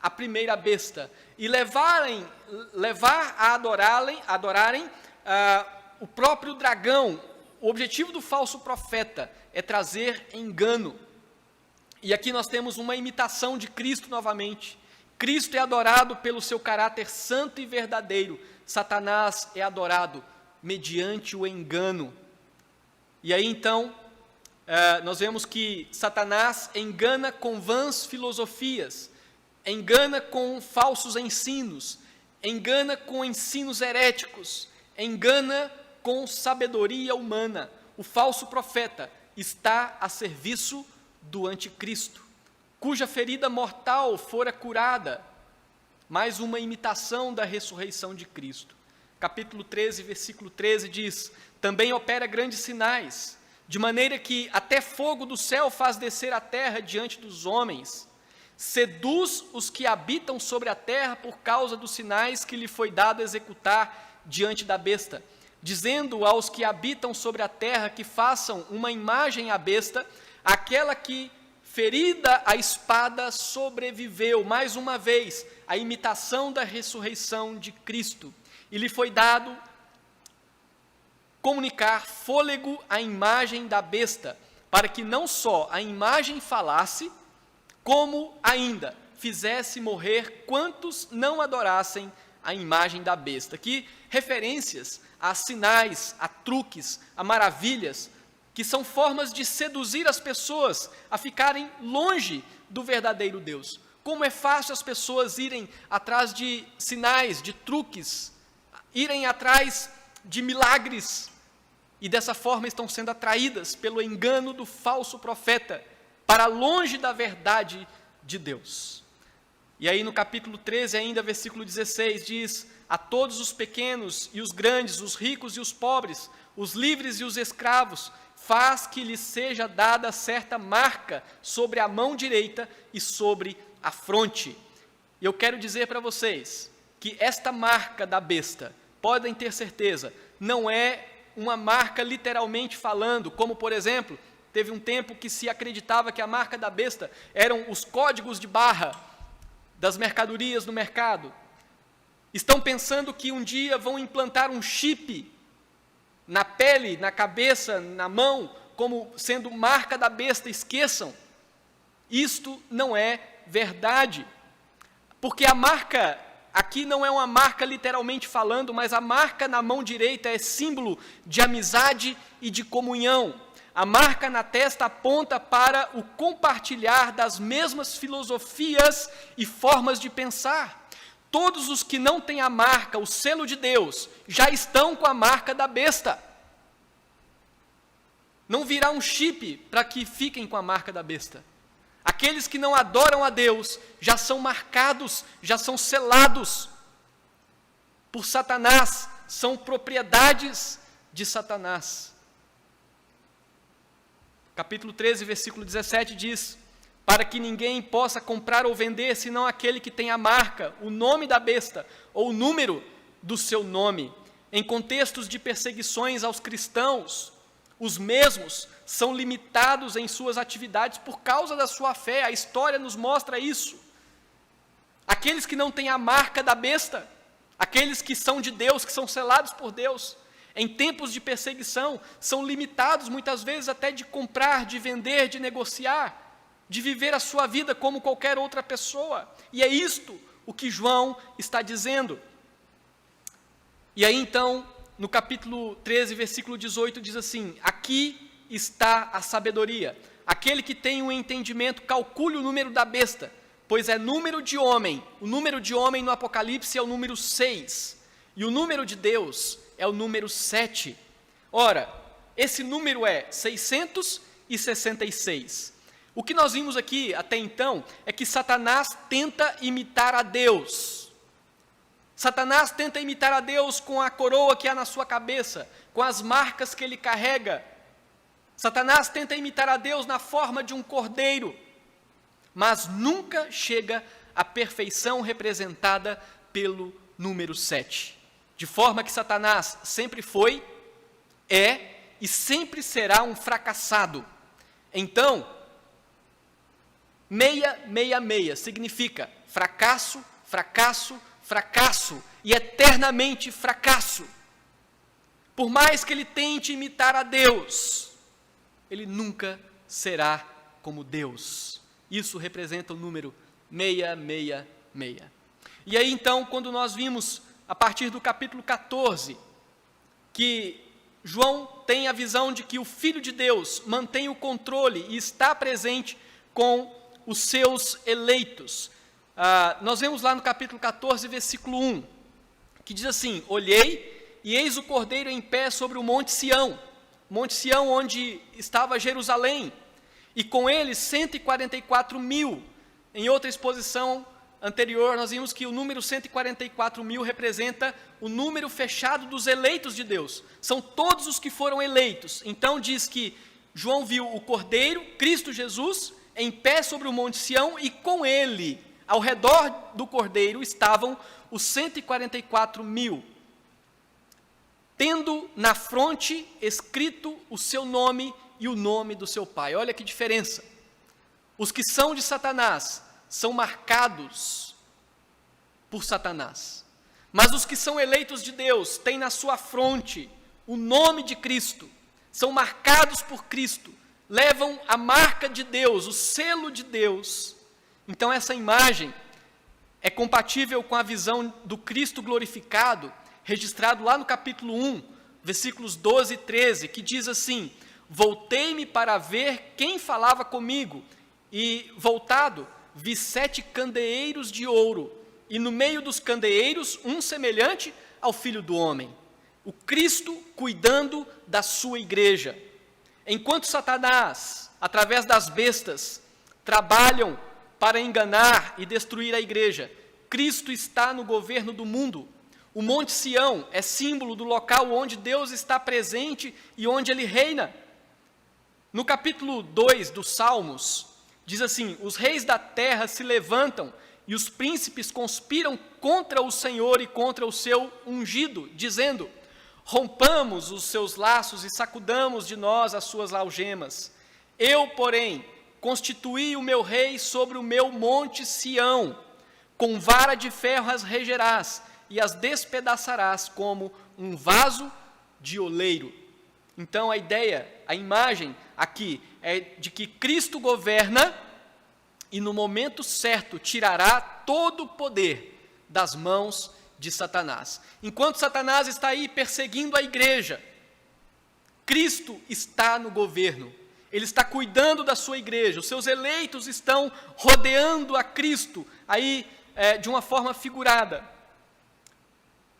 a primeira besta, e levar a adorarem o próprio dragão. O objetivo do falso profeta é trazer engano. E aqui nós temos uma imitação de Cristo novamente. Cristo é adorado pelo seu caráter santo e verdadeiro. Satanás é adorado mediante o engano. E aí então, nós vemos que Satanás engana com vãs filosofias, engana com falsos ensinos, engana com ensinos heréticos, engana com sabedoria humana. O falso profeta está a serviço do anticristo, cuja ferida mortal fora curada. Mais uma imitação da ressurreição de Cristo. Capítulo 13, versículo 13 diz: também opera grandes sinais, de maneira que até fogo do céu faz descer a terra diante dos homens. Seduz os que habitam sobre a terra por causa dos sinais que lhe foi dado executar diante da besta, dizendo aos que habitam sobre a terra que façam uma imagem à besta, aquela que, ferida a espada, sobreviveu. Mais uma vez, a imitação da ressurreição de Cristo. E lhe foi dado comunicar fôlego à imagem da besta, para que não só a imagem falasse, como ainda fizesse morrer quantos não adorassem a imagem da besta. Aqui, referências a sinais, a truques, a maravilhas, que são formas de seduzir as pessoas a ficarem longe do verdadeiro Deus. Como é fácil as pessoas irem atrás de sinais, de truques, irem atrás de milagres, e dessa forma estão sendo atraídas pelo engano do falso profeta, para longe da verdade de Deus. E aí no capítulo 13, ainda versículo 16, diz: a todos os pequenos e os grandes, os ricos e os pobres, os livres e os escravos, faz que lhes seja dada certa marca sobre a mão direita e sobre a fronte. E eu quero dizer para vocês que esta marca da besta, podem ter certeza, não é uma marca literalmente falando, como por exemplo, teve um tempo que se acreditava que a marca da besta eram os códigos de barra das mercadorias no mercado. Estão pensando que um dia vão implantar um chip na pele, na cabeça, na mão, como sendo marca da besta. Esqueçam, isto não é verdade, porque a marca aqui não é uma marca literalmente falando, mas a marca na mão direita é símbolo de amizade e de comunhão. A marca na testa aponta para o compartilhar das mesmas filosofias e formas de pensar. Todos os que não têm a marca, o selo de Deus, já estão com a marca da besta. Não virá um chip para que fiquem com a marca da besta. Aqueles que não adoram a Deus já são marcados, já são selados por Satanás, são propriedades de Satanás. Capítulo 13, versículo 17 diz: para que ninguém possa comprar ou vender, senão aquele que tem a marca, o nome da besta, ou o número do seu nome. Em contextos de perseguições aos cristãos, os mesmos são limitados em suas atividades por causa da sua fé. A história nos mostra isso. Aqueles que não têm a marca da besta, aqueles que são de Deus, que são selados por Deus, em tempos de perseguição, são limitados muitas vezes até de comprar, de vender, de negociar, de viver a sua vida como qualquer outra pessoa. E é isto o que João está dizendo. E aí então, no capítulo 13, versículo 18, diz assim: aqui está a sabedoria. Aquele que tem um entendimento, calcule o número da besta, pois é número de homem. O número de homem no Apocalipse é o número 6. E o número de Deus é o número 7. Ora, esse número é 666. O que nós vimos aqui até então é que Satanás tenta imitar a Deus. Satanás tenta imitar a Deus com a coroa que há na sua cabeça, com as marcas que ele carrega. Satanás tenta imitar a Deus na forma de um cordeiro, mas nunca chega à perfeição representada pelo número 7. De forma que Satanás sempre foi, é e sempre será um fracassado. Então, 666 significa fracasso, fracasso, fracasso e eternamente fracasso. Por mais que ele tente imitar a Deus, ele nunca será como Deus. Isso representa o número 666. E aí então, quando nós vimos a partir do capítulo 14, que João tem a visão de que o Filho de Deus mantém o controle e está presente com os seus eleitos. Nós vemos lá no capítulo 14, versículo 1, que diz assim: olhei e eis o Cordeiro em pé sobre o Monte Sião onde estava Jerusalém, e com ele 144.000. Em outra exposição anterior, nós vimos que o número 144.000 representa o número fechado dos eleitos de Deus. São todos os que foram eleitos. Então diz que João viu o Cordeiro, Cristo Jesus, em pé sobre o Monte Sião, e com ele, ao redor do Cordeiro, estavam os 144.000, tendo na fronte escrito o seu nome e o nome do seu pai. Olha que diferença. Os que são de Satanás são marcados por Satanás, mas os que são eleitos de Deus têm na sua fronte o nome de Cristo, são marcados por Cristo, levam a marca de Deus, o selo de Deus. Então essa imagem é compatível com a visão do Cristo glorificado, registrado lá no capítulo 1, versículos 12 e 13, que diz assim: voltei-me para ver quem falava comigo, e voltado, vi 7 candeeiros de ouro, e no meio dos candeeiros, um semelhante ao Filho do Homem, o Cristo cuidando da sua igreja. Enquanto Satanás, através das bestas, trabalham para enganar e destruir a igreja, Cristo está no governo do mundo. O Monte Sião é símbolo do local onde Deus está presente e onde Ele reina. No capítulo 2 dos Salmos, diz assim: os reis da terra se levantam e os príncipes conspiram contra o Senhor e contra o seu ungido, dizendo: rompamos os seus laços e sacudamos de nós as suas algemas. Eu, porém, constituí o meu rei sobre o meu monte Sião, com vara de ferro as regerás, e as despedaçarás como um vaso de oleiro. Então a ideia, a imagem aqui é de que Cristo governa e no momento certo tirará todo o poder das mãos de Satanás. Enquanto Satanás está aí perseguindo a igreja, Cristo está no governo. Ele está cuidando da sua igreja. Os seus eleitos estão rodeando a Cristo aí de uma forma figurada.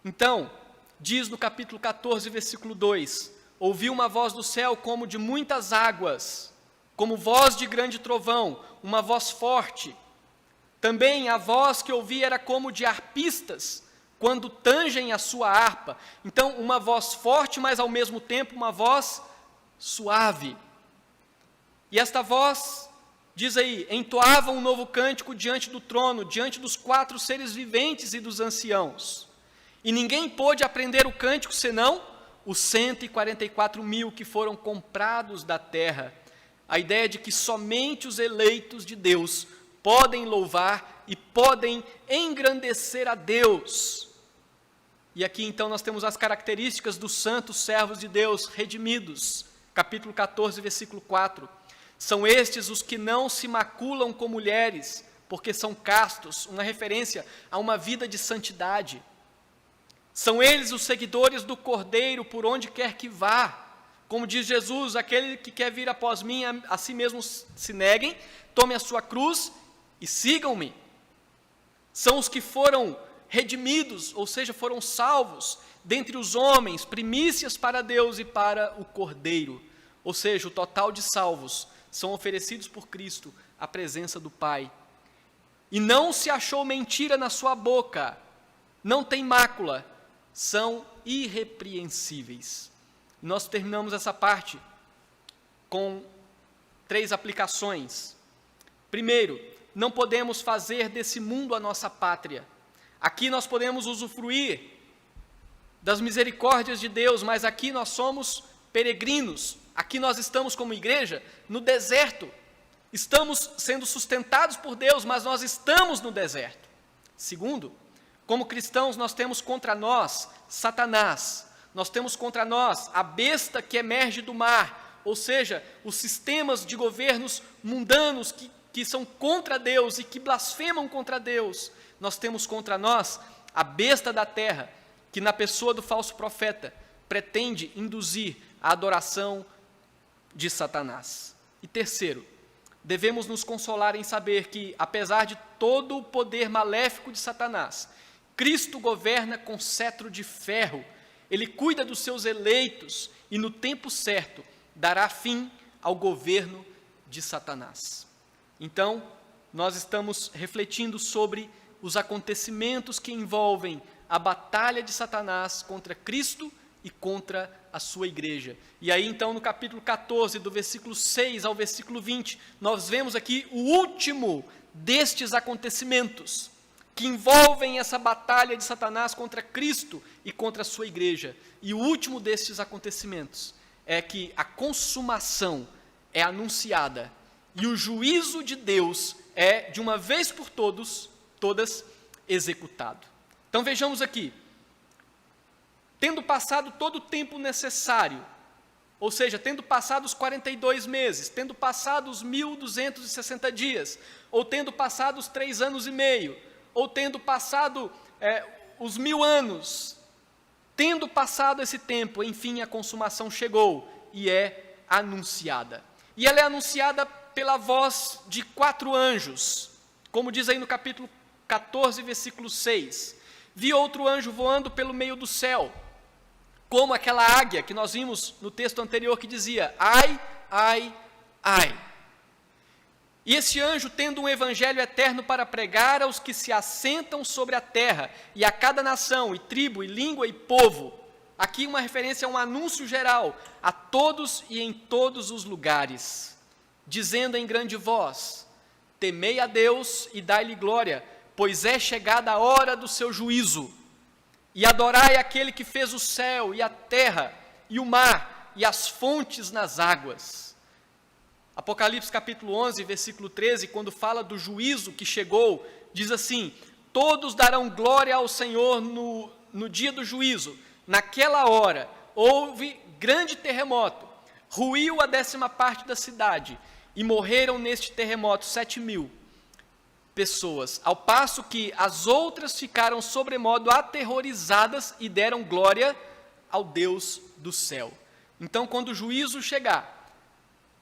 Então, diz no capítulo 14, versículo 2, ouvi uma voz do céu como de muitas águas, como voz de grande trovão, uma voz forte. Também a voz que ouvi era como de arpistas, quando tangem a sua harpa. Então, uma voz forte, mas ao mesmo tempo uma voz suave. E esta voz, diz aí, entoava um novo cântico diante do trono, diante dos 4 seres viventes e dos anciãos. E ninguém pôde aprender o cântico, senão os 144.000 que foram comprados da terra. A ideia de que somente os eleitos de Deus podem louvar e podem engrandecer a Deus. E aqui então nós temos as características dos santos servos de Deus redimidos. Capítulo 14, versículo 4. São estes os que não se maculam com mulheres, porque são castos, uma referência a uma vida de santidade. São eles os seguidores do Cordeiro por onde quer que vá. Como diz Jesus, aquele que quer vir após mim, a si mesmo se neguem, tomem a sua cruz e sigam-me. São os que foram redimidos, ou seja, foram salvos dentre os homens, primícias para Deus e para o Cordeiro. Ou seja, o total de salvos são oferecidos por Cristo à presença do Pai. E não se achou mentira na sua boca. não têm mácula, são irrepreensíveis. Nós terminamos essa parte com 3 aplicações. Primeiro, não podemos fazer desse mundo a nossa pátria. Aqui nós podemos usufruir das misericórdias de Deus, mas aqui nós somos peregrinos. Aqui nós estamos como igreja no deserto. Estamos sendo sustentados por Deus, mas nós estamos no deserto. Segundo, como cristãos, nós temos contra nós Satanás. Nós temos contra nós a besta que emerge do mar, ou seja, os sistemas de governos mundanos que são contra Deus e que blasfemam contra Deus. Nós temos contra nós a besta da terra, que na pessoa do falso profeta pretende induzir a adoração de Satanás. E terceiro, devemos nos consolar em saber que, apesar de todo o poder maléfico de Satanás, Cristo governa com cetro de ferro. Ele cuida dos seus eleitos e, no tempo certo, dará fim ao governo de Satanás. Então, nós estamos refletindo sobre os acontecimentos que envolvem a batalha de Satanás contra Cristo e contra a sua igreja. E aí, então, no capítulo 14, do versículo 6 ao versículo 20, nós vemos aqui o último destes acontecimentos, que envolvem essa batalha de Satanás contra Cristo e contra a sua igreja. E o último destes acontecimentos é que a consumação é anunciada e o juízo de Deus é, de uma vez por todas, executado. Então vejamos aqui, tendo passado todo o tempo necessário, ou seja, tendo passado os 42 meses, tendo passado os 1.260 dias, ou tendo passado os 3 anos e meio, ou tendo passado os 1000 anos, tendo passado esse tempo, enfim, a consumação chegou e é anunciada. E ela é anunciada pela voz de 4 anjos, como diz aí no capítulo 14, versículo 6. Vi outro anjo voando pelo meio do céu, como aquela águia que nós vimos no texto anterior que dizia, ai, ai, ai. E esse anjo, tendo um evangelho eterno para pregar aos que se assentam sobre a terra, e a cada nação, e tribo, e língua, e povo. Aqui uma referência a um anúncio geral, a todos e em todos os lugares, dizendo em grande voz, temei a Deus e dai-lhe glória, pois é chegada a hora do seu juízo. E adorai aquele que fez o céu, e a terra, e o mar, e as fontes nas águas. Apocalipse capítulo 11, versículo 13, quando fala do juízo que chegou, diz assim, todos darão glória ao Senhor no dia do juízo. Naquela hora, houve grande terremoto, ruiu a 10ª parte da cidade, e morreram neste terremoto 7.000 pessoas, ao passo que as outras ficaram sobremodo aterrorizadas e deram glória ao Deus do céu. Então, quando o juízo chegar,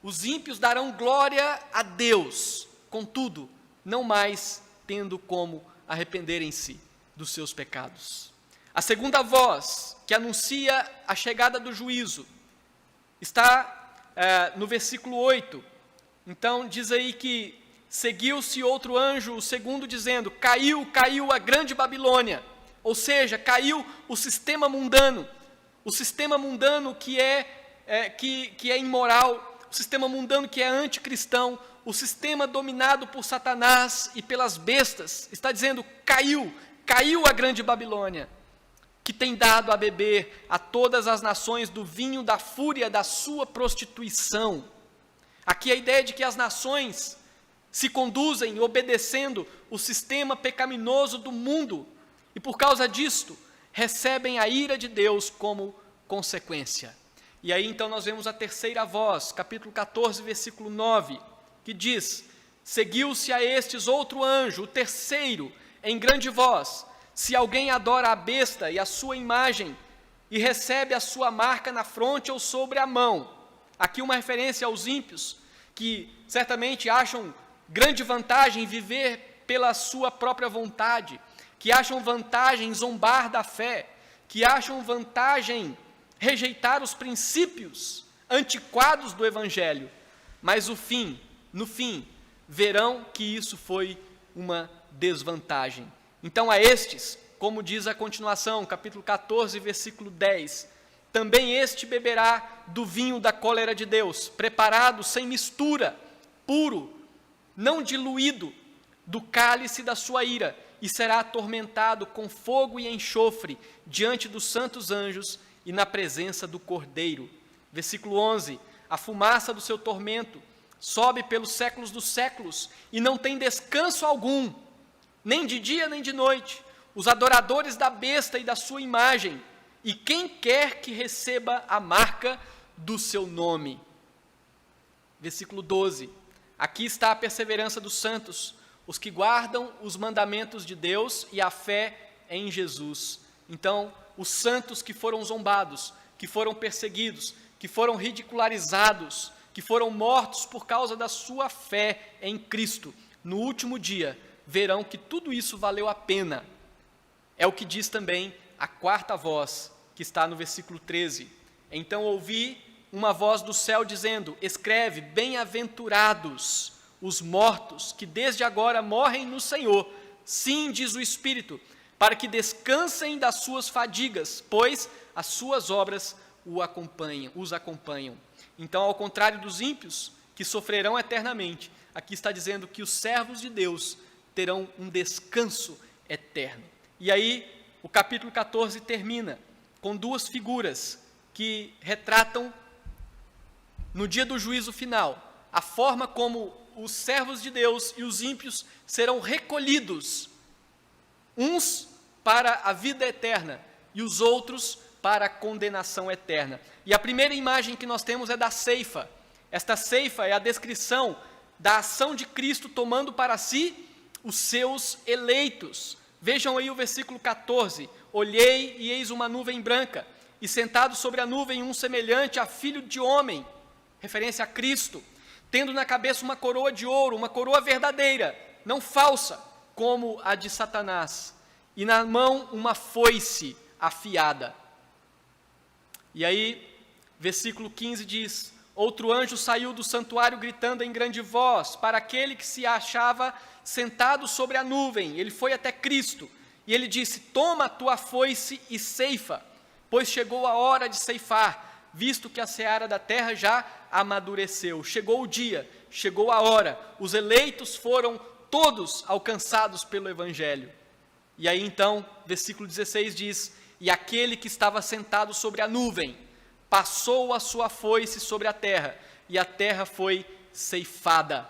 os ímpios darão glória a Deus, contudo, não mais tendo como arrependerem-se dos seus pecados. A segunda voz, que anuncia a chegada do juízo, está no versículo 8. Então, diz aí que seguiu-se outro anjo, o segundo, dizendo, caiu a grande Babilônia, ou seja, caiu o sistema mundano que é imoral, o sistema mundano que é anticristão, o sistema dominado por Satanás e pelas bestas, está dizendo, caiu a grande Babilônia, que tem dado a beber a todas as nações do vinho da fúria da sua prostituição. Aqui a ideia de que as nações se conduzem obedecendo o sistema pecaminoso do mundo, e por causa disto, recebem a ira de Deus como consequência. E aí então nós vemos a terceira voz, capítulo 14, versículo 9, que diz, seguiu-se a estes outro anjo, o terceiro, em grande voz, se alguém adora a besta e a sua imagem, e recebe a sua marca na fronte ou sobre a mão. Aqui uma referência aos ímpios, que certamente acham grande vantagem em viver pela sua própria vontade, que acham vantagem zombar da fé, que acham vantagem rejeitar os princípios antiquados do Evangelho, mas no fim, verão que isso foi uma desvantagem. Então a estes, como diz a continuação, capítulo 14, versículo 10, também este beberá do vinho da cólera de Deus, preparado sem mistura, puro, não diluído, do cálice da sua ira, e será atormentado com fogo e enxofre diante dos santos anjos e na presença do Cordeiro. Versículo 11, a fumaça do seu tormento sobe pelos séculos dos séculos, e não tem descanso algum, nem de dia nem de noite, os adoradores da besta e da sua imagem, e quem quer que receba a marca do seu nome. Versículo 12, aqui está a perseverança dos santos, os que guardam os mandamentos de Deus e a fé em Jesus. Então, os santos que foram zombados, que foram perseguidos, que foram ridicularizados, que foram mortos por causa da sua fé em Cristo, no último dia, verão que tudo isso valeu a pena. É o que diz também a quarta voz, que está no versículo 13. Então ouvi uma voz do céu dizendo: escreve, bem-aventurados os mortos, que desde agora morrem no Senhor. Sim, diz o Espírito, para que descansem das suas fadigas, pois as suas obras os acompanham. Então, ao contrário dos ímpios, que sofrerão eternamente, aqui está dizendo que os servos de Deus terão um descanso eterno. E aí, o capítulo 14 termina com duas figuras que retratam, no dia do juízo final, a forma como os servos de Deus e os ímpios serão recolhidos, uns para a vida eterna e os outros para a condenação eterna. E a primeira imagem que nós temos é da ceifa. Esta ceifa é a descrição da ação de Cristo tomando para si os seus eleitos. Vejam aí o versículo 14, olhei e eis uma nuvem branca, e sentado sobre a nuvem um semelhante a filho de homem, referência a Cristo, tendo na cabeça uma coroa de ouro, uma coroa verdadeira, não falsa, como a de Satanás, e na mão uma foice afiada. E aí, versículo 15 diz: outro anjo saiu do santuário gritando em grande voz para aquele que se achava sentado sobre a nuvem. Ele foi até Cristo, e ele disse: toma a tua foice e ceifa, pois chegou a hora de ceifar, visto que a seara da terra já amadureceu. Chegou o dia, chegou a hora, os eleitos foram todos alcançados pelo Evangelho. E aí então, versículo 16 diz: e aquele que estava sentado sobre a nuvem passou a sua foice sobre a terra, e a terra foi ceifada.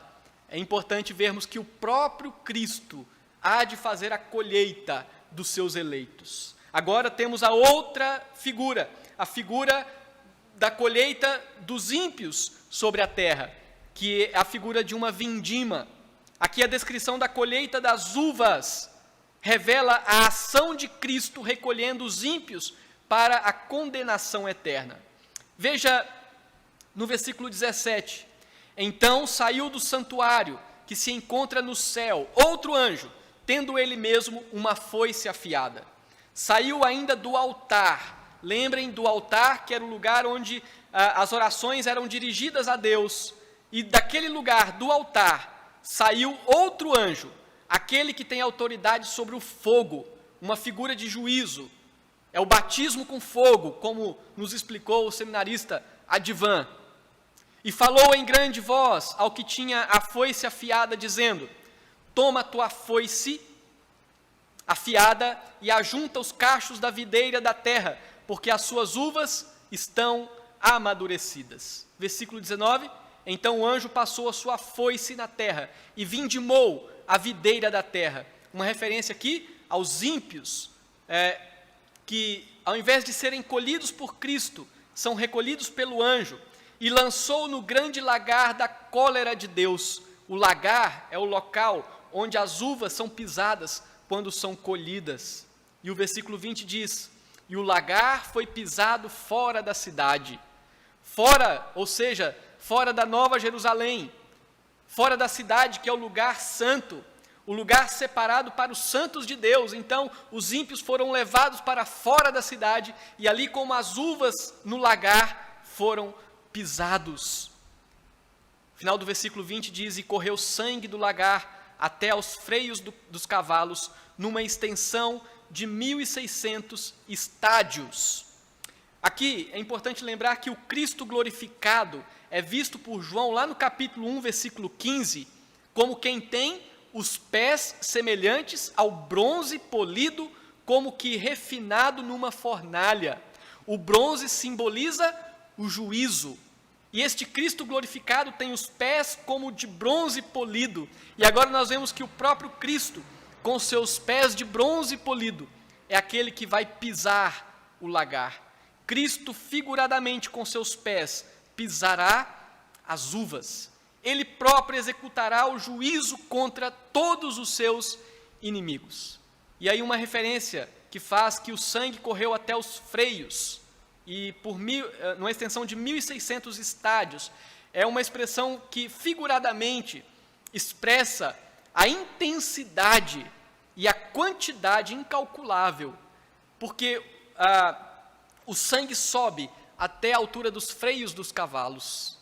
É importante vermos que o próprio Cristo há de fazer a colheita dos seus eleitos. Agora temos a outra figura, a figura da colheita dos ímpios sobre a terra, que é a figura de uma vindima. Aqui a descrição da colheita das uvas revela a ação de Cristo recolhendo os ímpios para a condenação eterna. Veja no versículo 17, então saiu do santuário que se encontra no céu outro anjo, tendo ele mesmo uma foice afiada. Saiu ainda do altar. Lembrem do altar, que era o lugar onde as orações eram dirigidas a Deus, e daquele lugar, do altar, saiu outro anjo, aquele que tem autoridade sobre o fogo, uma figura de juízo. É o batismo com fogo, como nos explicou o seminarista Advan. E falou em grande voz ao que tinha a foice afiada, dizendo: toma a tua foice afiada e ajunta os cachos da videira da terra, porque as suas uvas estão amadurecidas. Versículo 19, então o anjo passou a sua foice na terra e vindimou a videira da terra. Uma referência aqui aos ímpios, que ao invés de serem colhidos por Cristo, são recolhidos pelo anjo, e lançou no grande lagar da cólera de Deus. O lagar é o local onde as uvas são pisadas quando são colhidas. E o versículo 20 diz: e o lagar foi pisado fora da cidade, fora, ou seja, fora da Nova Jerusalém, fora da cidade, que é o lugar santo, o lugar separado para os santos de Deus. Então, os ímpios foram levados para fora da cidade, e ali, como as uvas no lagar, foram pisados. O final do versículo 20 diz: e correu sangue do lagar até aos freios dos cavalos, numa extensão de 1.600 estádios. Aqui é importante lembrar que o Cristo glorificado é visto por João lá no capítulo 1, versículo 15, como quem tem os pés semelhantes ao bronze polido, como que refinado numa fornalha. O bronze simboliza o juízo. E este Cristo glorificado tem os pés como de bronze polido. E agora nós vemos que o próprio Cristo, com seus pés de bronze polido, é aquele que vai pisar o lagar. Cristo, figuradamente, com seus pés, pisará as uvas. Ele próprio executará o juízo contra todos os seus inimigos. E aí uma referência que faz que o sangue correu até os freios, e numa extensão de 1.600 estádios, é uma expressão que figuradamente expressa a intensidade e a quantidade incalculável, porque o sangue sobe até a altura dos freios dos cavalos.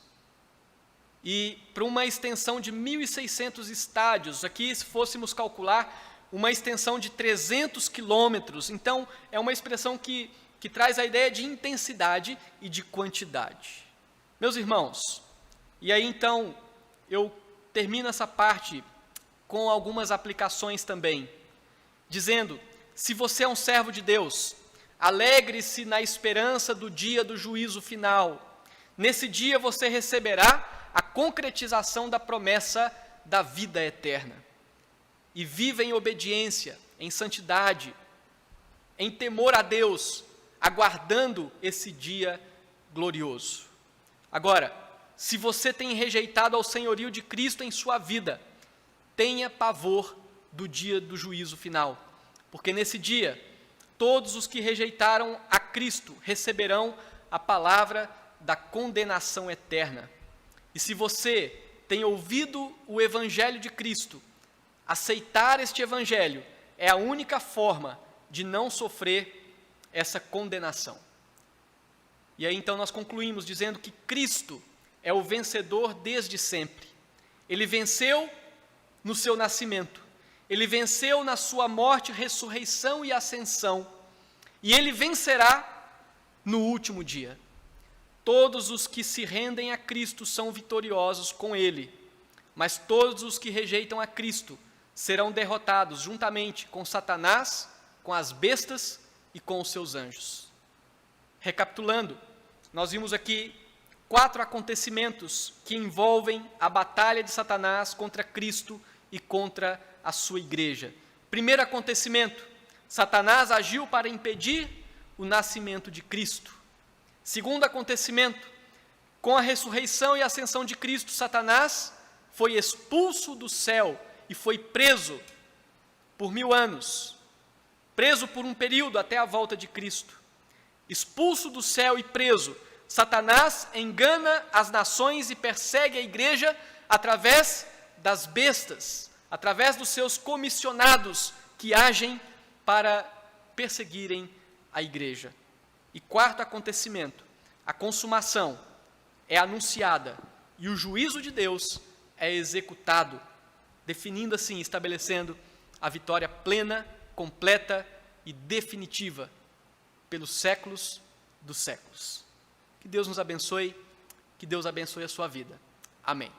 E para uma extensão de 1.600 estádios, aqui se fôssemos calcular uma extensão de 300 quilômetros, então é uma expressão que traz a ideia de intensidade e de quantidade. Meus irmãos, e aí então eu termino essa parte com algumas aplicações também, dizendo: se você é um servo de Deus, alegre-se na esperança do dia do juízo final. Nesse dia você receberá a concretização da promessa da vida eterna. E viva em obediência, em santidade, em temor a Deus, aguardando esse dia glorioso. Agora, se você tem rejeitado ao senhorio de Cristo em sua vida, tenha pavor do dia do juízo final, porque nesse dia, todos os que rejeitaram a Cristo receberão a palavra da condenação eterna. E se você tem ouvido o Evangelho de Cristo, aceitar este Evangelho é a única forma de não sofrer essa condenação. E aí então nós concluímos dizendo que Cristo é o vencedor desde sempre. Ele venceu no seu nascimento, ele venceu na sua morte, ressurreição e ascensão, e ele vencerá no último dia. Todos os que se rendem a Cristo são vitoriosos com ele, mas todos os que rejeitam a Cristo serão derrotados juntamente com Satanás, com as bestas e com os seus anjos. Recapitulando, nós vimos aqui 4 acontecimentos que envolvem a batalha de Satanás contra Cristo e contra a sua igreja. Primeiro acontecimento, Satanás agiu para impedir o nascimento de Cristo. Segundo acontecimento, com a ressurreição e ascensão de Cristo, Satanás foi expulso do céu e foi preso por 1000 anos, preso por um período até a volta de Cristo. Expulso do céu e preso, Satanás engana as nações e persegue a igreja através das bestas, através dos seus comissionados que agem para perseguirem a igreja. E quarto acontecimento, a consumação é anunciada e o juízo de Deus é executado, definindo assim, estabelecendo a vitória plena, completa e definitiva pelos séculos dos séculos. Que Deus nos abençoe, que Deus abençoe a sua vida. Amém.